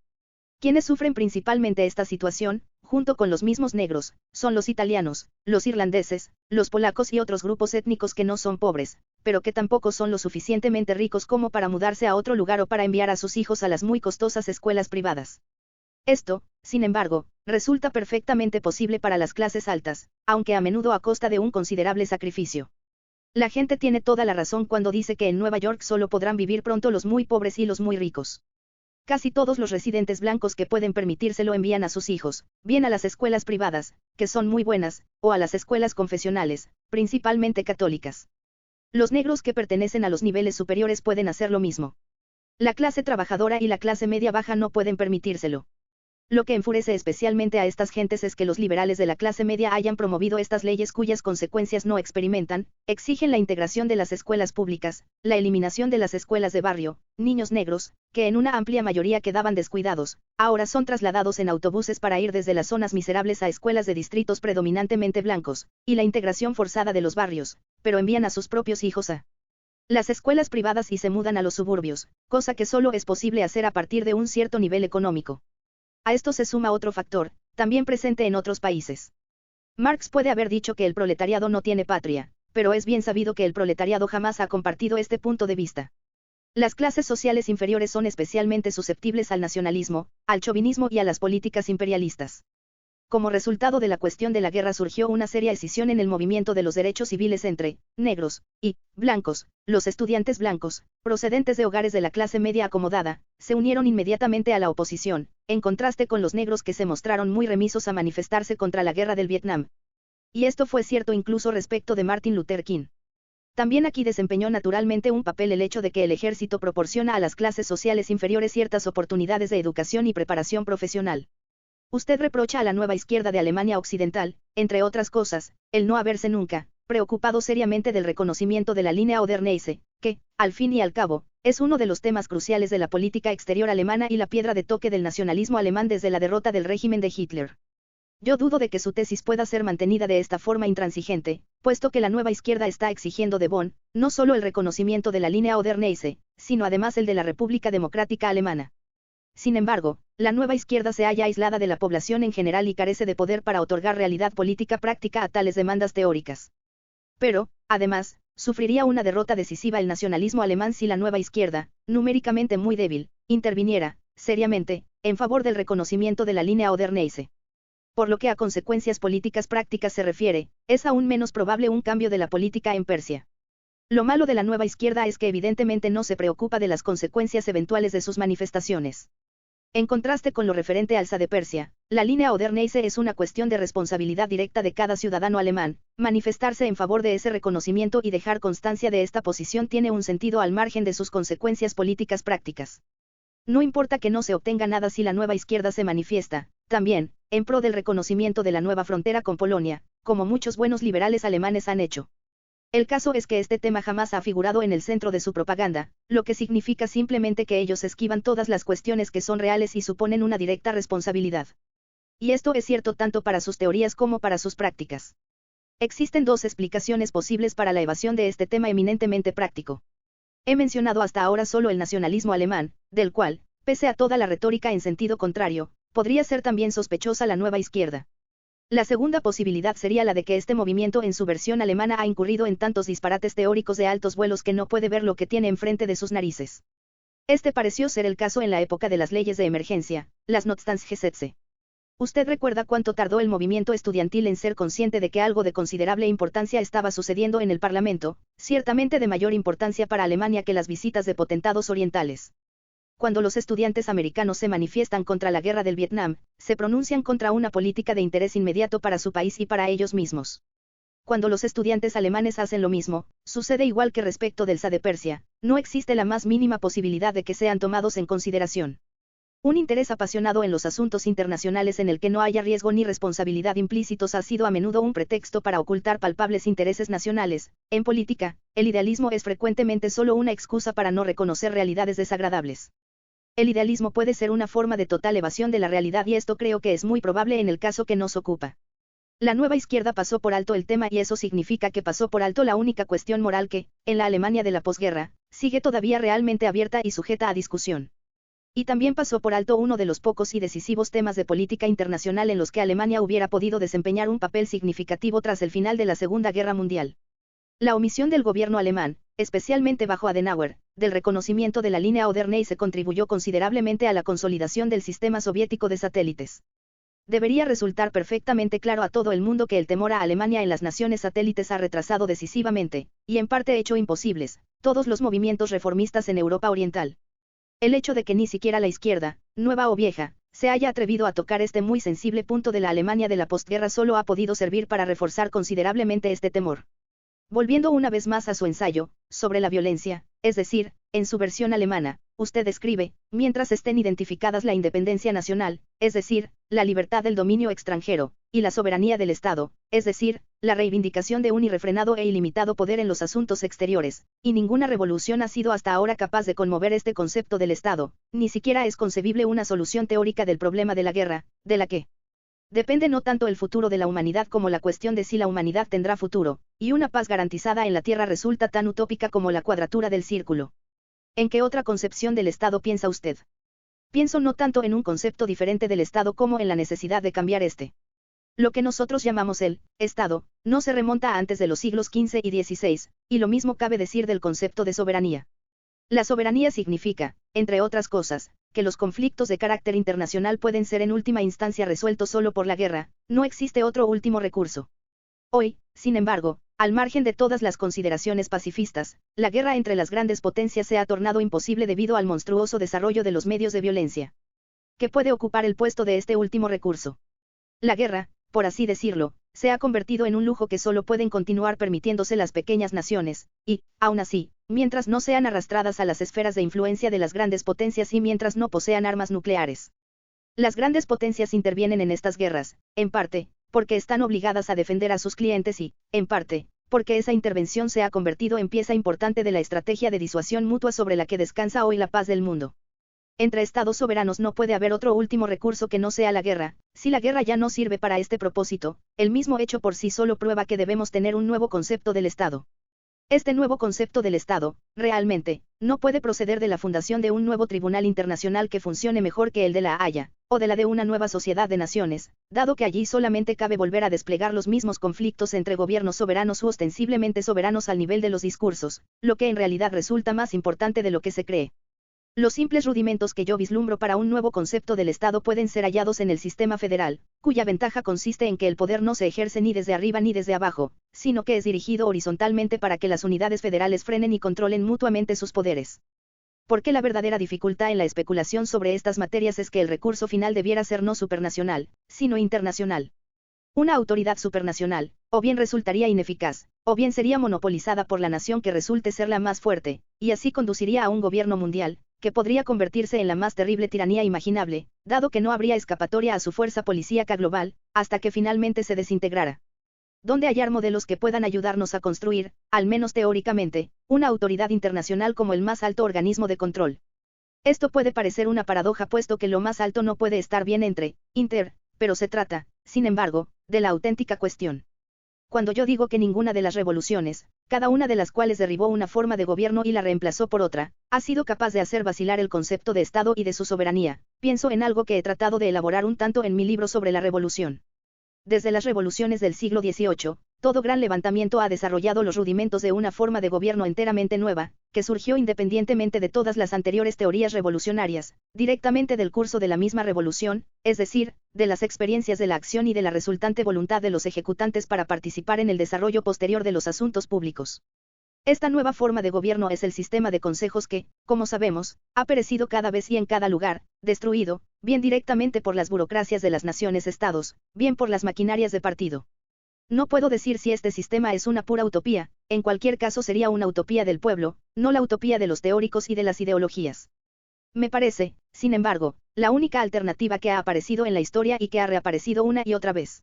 Quienes sufren principalmente esta situación, junto con los mismos negros, son los italianos, los irlandeses, los polacos y otros grupos étnicos que no son pobres, pero que tampoco son lo suficientemente ricos como para mudarse a otro lugar o para enviar a sus hijos a las muy costosas escuelas privadas. Esto, sin embargo, resulta perfectamente posible para las clases altas, aunque a menudo a costa de un considerable sacrificio. La gente tiene toda la razón cuando dice que en Nueva York solo podrán vivir pronto los muy pobres y los muy ricos. Casi todos los residentes blancos que pueden permitírselo envían a sus hijos, bien a las escuelas privadas, que son muy buenas, o a las escuelas confesionales, principalmente católicas. Los negros que pertenecen a los niveles superiores pueden hacer lo mismo. La clase trabajadora y la clase media baja no pueden permitírselo. Lo que enfurece especialmente a estas gentes es que los liberales de la clase media hayan promovido estas leyes cuyas consecuencias no experimentan, exigen la integración de las escuelas públicas, la eliminación de las escuelas de barrio, niños negros, que en una amplia mayoría quedaban descuidados, ahora son trasladados en autobuses para ir desde las zonas miserables a escuelas de distritos predominantemente blancos, y la integración forzada de los barrios, pero envían a sus propios hijos a las escuelas privadas y se mudan a los suburbios, cosa que solo es posible hacer a partir de un cierto nivel económico. A esto se suma otro factor, también presente en otros países. Marx puede haber dicho que el proletariado no tiene patria, pero es bien sabido que el proletariado jamás ha compartido este punto de vista. Las clases sociales inferiores son especialmente susceptibles al nacionalismo, al chauvinismo y a las políticas imperialistas. Como resultado de la cuestión de la guerra surgió una seria escisión en el movimiento de los derechos civiles entre negros y blancos. Los estudiantes blancos, procedentes de hogares de la clase media acomodada, se unieron inmediatamente a la oposición, en contraste con los negros que se mostraron muy remisos a manifestarse contra la guerra del Vietnam. Y esto fue cierto incluso respecto de Martin Luther King. También aquí desempeñó naturalmente un papel el hecho de que el ejército proporciona a las clases sociales inferiores ciertas oportunidades de educación y preparación profesional. Usted reprocha a la nueva izquierda de Alemania Occidental, entre otras cosas, el no haberse nunca preocupado seriamente del reconocimiento de la línea Oder-Neisse, que, al fin y al cabo, es uno de los temas cruciales de la política exterior alemana y la piedra de toque del nacionalismo alemán desde la derrota del régimen de Hitler. Yo dudo de que su tesis pueda ser mantenida de esta forma intransigente, puesto que la nueva izquierda está exigiendo de Bonn, no solo el reconocimiento de la línea Oder-Neisse, sino además el de la República Democrática Alemana. Sin embargo, la nueva izquierda se halla aislada de la población en general y carece de poder para otorgar realidad política práctica a tales demandas teóricas. Pero, además, sufriría una derrota decisiva el nacionalismo alemán si la nueva izquierda, numéricamente muy débil, interviniera, seriamente, en favor del reconocimiento de la línea Oder-Neisse. Por lo que a consecuencias políticas prácticas se refiere, es aún menos probable un cambio de la política en Persia. Lo malo de la nueva izquierda es que evidentemente no se preocupa de las consecuencias eventuales de sus manifestaciones. En contraste con lo referente al Shah de Persia, la línea Oder-Neisse es una cuestión de responsabilidad directa de cada ciudadano alemán. Manifestarse en favor de ese reconocimiento y dejar constancia de esta posición tiene un sentido al margen de sus consecuencias políticas prácticas. No importa que no se obtenga nada si la nueva izquierda se manifiesta, también, en pro del reconocimiento de la nueva frontera con Polonia, como muchos buenos liberales alemanes han hecho. El caso es que este tema jamás ha figurado en el centro de su propaganda, lo que significa simplemente que ellos esquivan todas las cuestiones que son reales y suponen una directa responsabilidad. Y esto es cierto tanto para sus teorías como para sus prácticas. Existen dos explicaciones posibles para la evasión de este tema eminentemente práctico. He mencionado hasta ahora solo el nacionalismo alemán, del cual, pese a toda la retórica en sentido contrario, podría ser también sospechosa la nueva izquierda. La segunda posibilidad sería la de que este movimiento en su versión alemana ha incurrido en tantos disparates teóricos de altos vuelos que no puede ver lo que tiene enfrente de sus narices. Este pareció ser el caso en la época de las leyes de emergencia, las Notstandsgesetze. ¿Usted recuerda cuánto tardó el movimiento estudiantil en ser consciente de que algo de considerable importancia estaba sucediendo en el Parlamento, ciertamente de mayor importancia para Alemania que las visitas de potentados orientales? Cuando los estudiantes americanos se manifiestan contra la guerra del Vietnam, se pronuncian contra una política de interés inmediato para su país y para ellos mismos. Cuando los estudiantes alemanes hacen lo mismo, sucede igual que respecto del Shah de Persia, no existe la más mínima posibilidad de que sean tomados en consideración. Un interés apasionado en los asuntos internacionales en el que no haya riesgo ni responsabilidad implícitos ha sido a menudo un pretexto para ocultar palpables intereses nacionales. En política, el idealismo es frecuentemente solo una excusa para no reconocer realidades desagradables. El idealismo puede ser una forma de total evasión de la realidad y esto creo que es muy probable en el caso que nos ocupa. La nueva izquierda pasó por alto el tema y eso significa que pasó por alto la única cuestión moral que, en la Alemania de la posguerra, sigue todavía realmente abierta y sujeta a discusión. Y también pasó por alto uno de los pocos y decisivos temas de política internacional en los que Alemania hubiera podido desempeñar un papel significativo tras el final de la Segunda Guerra Mundial. La omisión del gobierno alemán, especialmente bajo Adenauer, del reconocimiento de la línea Oder-Neisse contribuyó considerablemente a la consolidación del sistema soviético de satélites. Debería resultar perfectamente claro a todo el mundo que el temor a Alemania en las naciones satélites ha retrasado decisivamente, y en parte hecho imposibles, todos los movimientos reformistas en Europa Oriental. El hecho de que ni siquiera la izquierda, nueva o vieja, se haya atrevido a tocar este muy sensible punto de la Alemania de la postguerra solo ha podido servir para reforzar considerablemente este temor. Volviendo una vez más a su ensayo, sobre la violencia, es decir, en su versión alemana, usted escribe, mientras estén identificadas la independencia nacional, es decir, la libertad del dominio extranjero, y la soberanía del Estado, es decir, la reivindicación de un irrefrenado e ilimitado poder en los asuntos exteriores, y ninguna revolución ha sido hasta ahora capaz de conmover este concepto del Estado, ni siquiera es concebible una solución teórica del problema de la guerra, de la que depende no tanto el futuro de la humanidad como la cuestión de si la humanidad tendrá futuro, y una paz garantizada en la Tierra resulta tan utópica como la cuadratura del círculo. ¿En qué otra concepción del Estado piensa usted? Pienso no tanto en un concepto diferente del Estado como en la necesidad de cambiar este. Lo que nosotros llamamos el Estado, no se remonta a antes de los siglos XV y XVI, y lo mismo cabe decir del concepto de soberanía. La soberanía significa, entre otras cosas, que los conflictos de carácter internacional pueden ser en última instancia resueltos solo por la guerra, no existe otro último recurso. Hoy, sin embargo, al margen de todas las consideraciones pacifistas, la guerra entre las grandes potencias se ha tornado imposible debido al monstruoso desarrollo de los medios de violencia. ¿Qué puede ocupar el puesto de este último recurso? La guerra, por así decirlo, se ha convertido en un lujo que solo pueden continuar permitiéndose las pequeñas naciones, y, aún así, mientras no sean arrastradas a las esferas de influencia de las grandes potencias y mientras no posean armas nucleares. Las grandes potencias intervienen en estas guerras, en parte, porque están obligadas a defender a sus clientes y, en parte, porque esa intervención se ha convertido en pieza importante de la estrategia de disuasión mutua sobre la que descansa hoy la paz del mundo. Entre estados soberanos no puede haber otro último recurso que no sea la guerra, si la guerra ya no sirve para este propósito, el mismo hecho por sí solo prueba que debemos tener un nuevo concepto del Estado. Este nuevo concepto del Estado, realmente, no puede proceder de la fundación de un nuevo tribunal internacional que funcione mejor que el de La Haya, o de la de una nueva sociedad de naciones, dado que allí solamente cabe volver a desplegar los mismos conflictos entre gobiernos soberanos u ostensiblemente soberanos al nivel de los discursos, lo que en realidad resulta más importante de lo que se cree. Los simples rudimentos que yo vislumbro para un nuevo concepto del Estado pueden ser hallados en el sistema federal, cuya ventaja consiste en que el poder no se ejerce ni desde arriba ni desde abajo, sino que es dirigido horizontalmente para que las unidades federales frenen y controlen mutuamente sus poderes. Porque la verdadera dificultad en la especulación sobre estas materias es que el recurso final debiera ser no supernacional, sino internacional. Una autoridad supernacional, o bien resultaría ineficaz, o bien sería monopolizada por la nación que resulte ser la más fuerte, y así conduciría a un gobierno mundial, que podría convertirse en la más terrible tiranía imaginable, dado que no habría escapatoria a su fuerza policíaca global, hasta que finalmente se desintegrara. ¿Dónde hallar modelos que puedan ayudarnos a construir, al menos teóricamente, una autoridad internacional como el más alto organismo de control? Esto puede parecer una paradoja puesto que lo más alto no puede estar bien pero se trata, sin embargo, de la auténtica cuestión. cuando yo digo que ninguna de las revoluciones, cada una de las cuales derribó una forma de gobierno y la reemplazó por otra, ha sido capaz de hacer vacilar el concepto de Estado y de su soberanía, pienso en algo que he tratado de elaborar un tanto en mi libro sobre la revolución. Desde las revoluciones del siglo XVIII, todo gran levantamiento ha desarrollado los rudimentos de una forma de gobierno enteramente nueva, que surgió independientemente de todas las anteriores teorías revolucionarias, directamente del curso de la misma revolución, es decir, de las experiencias de la acción y de la resultante voluntad de los ejecutantes para participar en el desarrollo posterior de los asuntos públicos. Esta nueva forma de gobierno es el sistema de consejos que, como sabemos, ha perecido cada vez y en cada lugar, destruido, bien directamente por las burocracias de las naciones-estados, bien por las maquinarias de partido. No puedo decir si este sistema es una pura utopía, en cualquier caso sería una utopía del pueblo, no la utopía de los teóricos y de las ideologías. Me parece, sin embargo, la única alternativa que ha aparecido en la historia y que ha reaparecido una y otra vez.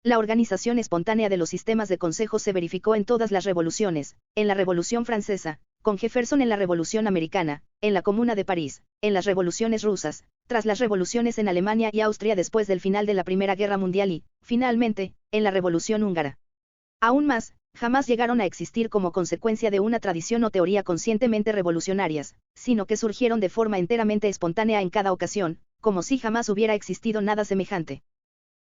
La organización espontánea de los sistemas de consejos se verificó en todas las revoluciones, en la Revolución Francesa, con Jefferson en la Revolución Americana, en la Comuna de París, en las revoluciones rusas, tras las revoluciones en Alemania y Austria después del final de la Primera Guerra Mundial y, finalmente, en la Revolución Húngara. Aún más, jamás llegaron a existir como consecuencia de una tradición o teoría conscientemente revolucionarias, sino que surgieron de forma enteramente espontánea en cada ocasión, como si jamás hubiera existido nada semejante.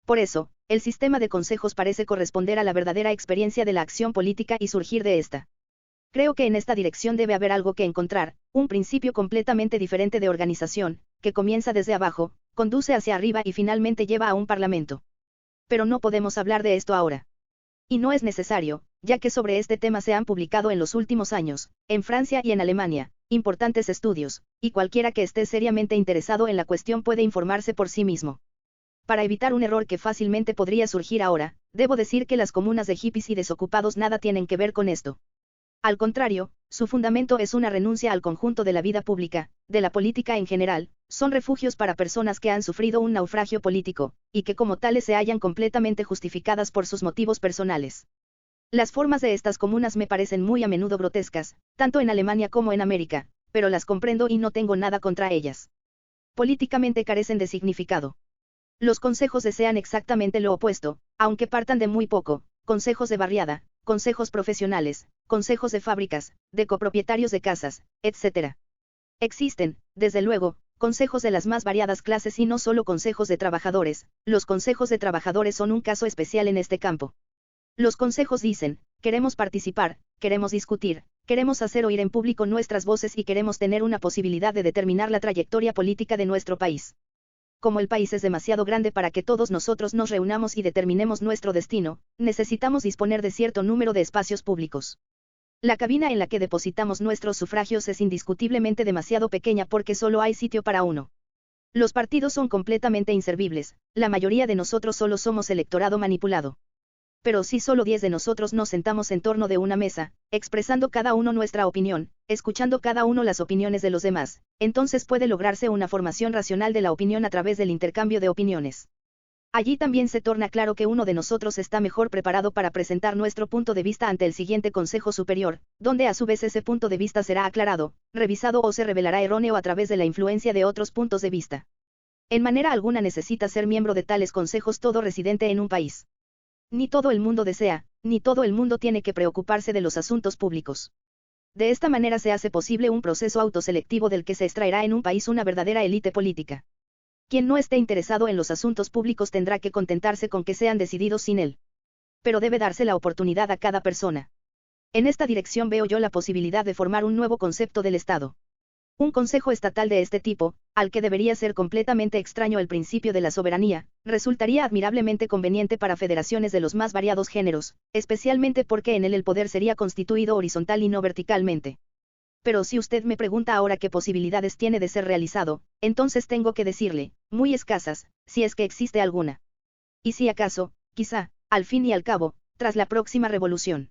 Por eso, el sistema de consejos parece corresponder a la verdadera experiencia de la acción política y surgir de esta. Creo que en esta dirección debe haber algo que encontrar, un principio completamente diferente de organización, que comienza desde abajo, conduce hacia arriba y finalmente lleva a un parlamento. Pero no podemos hablar de esto ahora. Y no es necesario, ya que sobre este tema se han publicado en los últimos años, en Francia y en Alemania, importantes estudios, y cualquiera que esté seriamente interesado en la cuestión puede informarse por sí mismo. Para evitar un error que fácilmente podría surgir ahora, debo decir que las comunas de hippies y desocupados nada tienen que ver con esto. Al contrario, su fundamento es una renuncia al conjunto de la vida pública, de la política en general, son refugios para personas que han sufrido un naufragio político, y que como tales se hallan completamente justificadas por sus motivos personales. Las formas de estas comunas me parecen muy a menudo grotescas, tanto en Alemania como en América, pero las comprendo y no tengo nada contra ellas. Políticamente carecen de significado. Los consejos desean exactamente lo opuesto, aunque partan de muy poco, consejos de barriada, consejos profesionales, consejos de fábricas, de copropietarios de casas, etc. Existen, desde luego, consejos de las más variadas clases y no solo consejos de trabajadores, los consejos de trabajadores son un caso especial en este campo. Los consejos dicen, queremos participar, queremos discutir, queremos hacer oír en público nuestras voces y queremos tener una posibilidad de determinar la trayectoria política de nuestro país. Como el país es demasiado grande para que todos nosotros nos reunamos y determinemos nuestro destino, necesitamos disponer de cierto número de espacios públicos. La cabina en la que depositamos nuestros sufragios es indiscutiblemente demasiado pequeña porque solo hay sitio para uno. Los partidos son completamente inservibles, la mayoría de nosotros solo somos electorado manipulado. Pero si solo 10 de nosotros nos sentamos en torno de una mesa, expresando cada uno nuestra opinión, escuchando cada uno las opiniones de los demás, entonces puede lograrse una formación racional de la opinión a través del intercambio de opiniones. Allí también se torna claro que uno de nosotros está mejor preparado para presentar nuestro punto de vista ante el siguiente Consejo Superior, donde a su vez ese punto de vista será aclarado, revisado o se revelará erróneo a través de la influencia de otros puntos de vista. En manera alguna necesita ser miembro de tales consejos todo residente en un país. Ni todo el mundo desea, ni todo el mundo tiene que preocuparse de los asuntos públicos. De esta manera se hace posible un proceso autoselectivo del que se extraerá en un país una verdadera élite política. Quien no esté interesado en los asuntos públicos tendrá que contentarse con que sean decididos sin él. Pero debe darse la oportunidad a cada persona. En esta dirección veo yo la posibilidad de formar un nuevo concepto del Estado. Un consejo estatal de este tipo, al que debería ser completamente extraño el principio de la soberanía, resultaría admirablemente conveniente para federaciones de los más variados géneros, especialmente porque en él el poder sería constituido horizontal y no verticalmente. Pero si usted me pregunta ahora qué posibilidades tiene de ser realizado, entonces tengo que decirle, muy escasas, si es que existe alguna. Y si acaso, quizá, al fin y al cabo, tras la próxima revolución.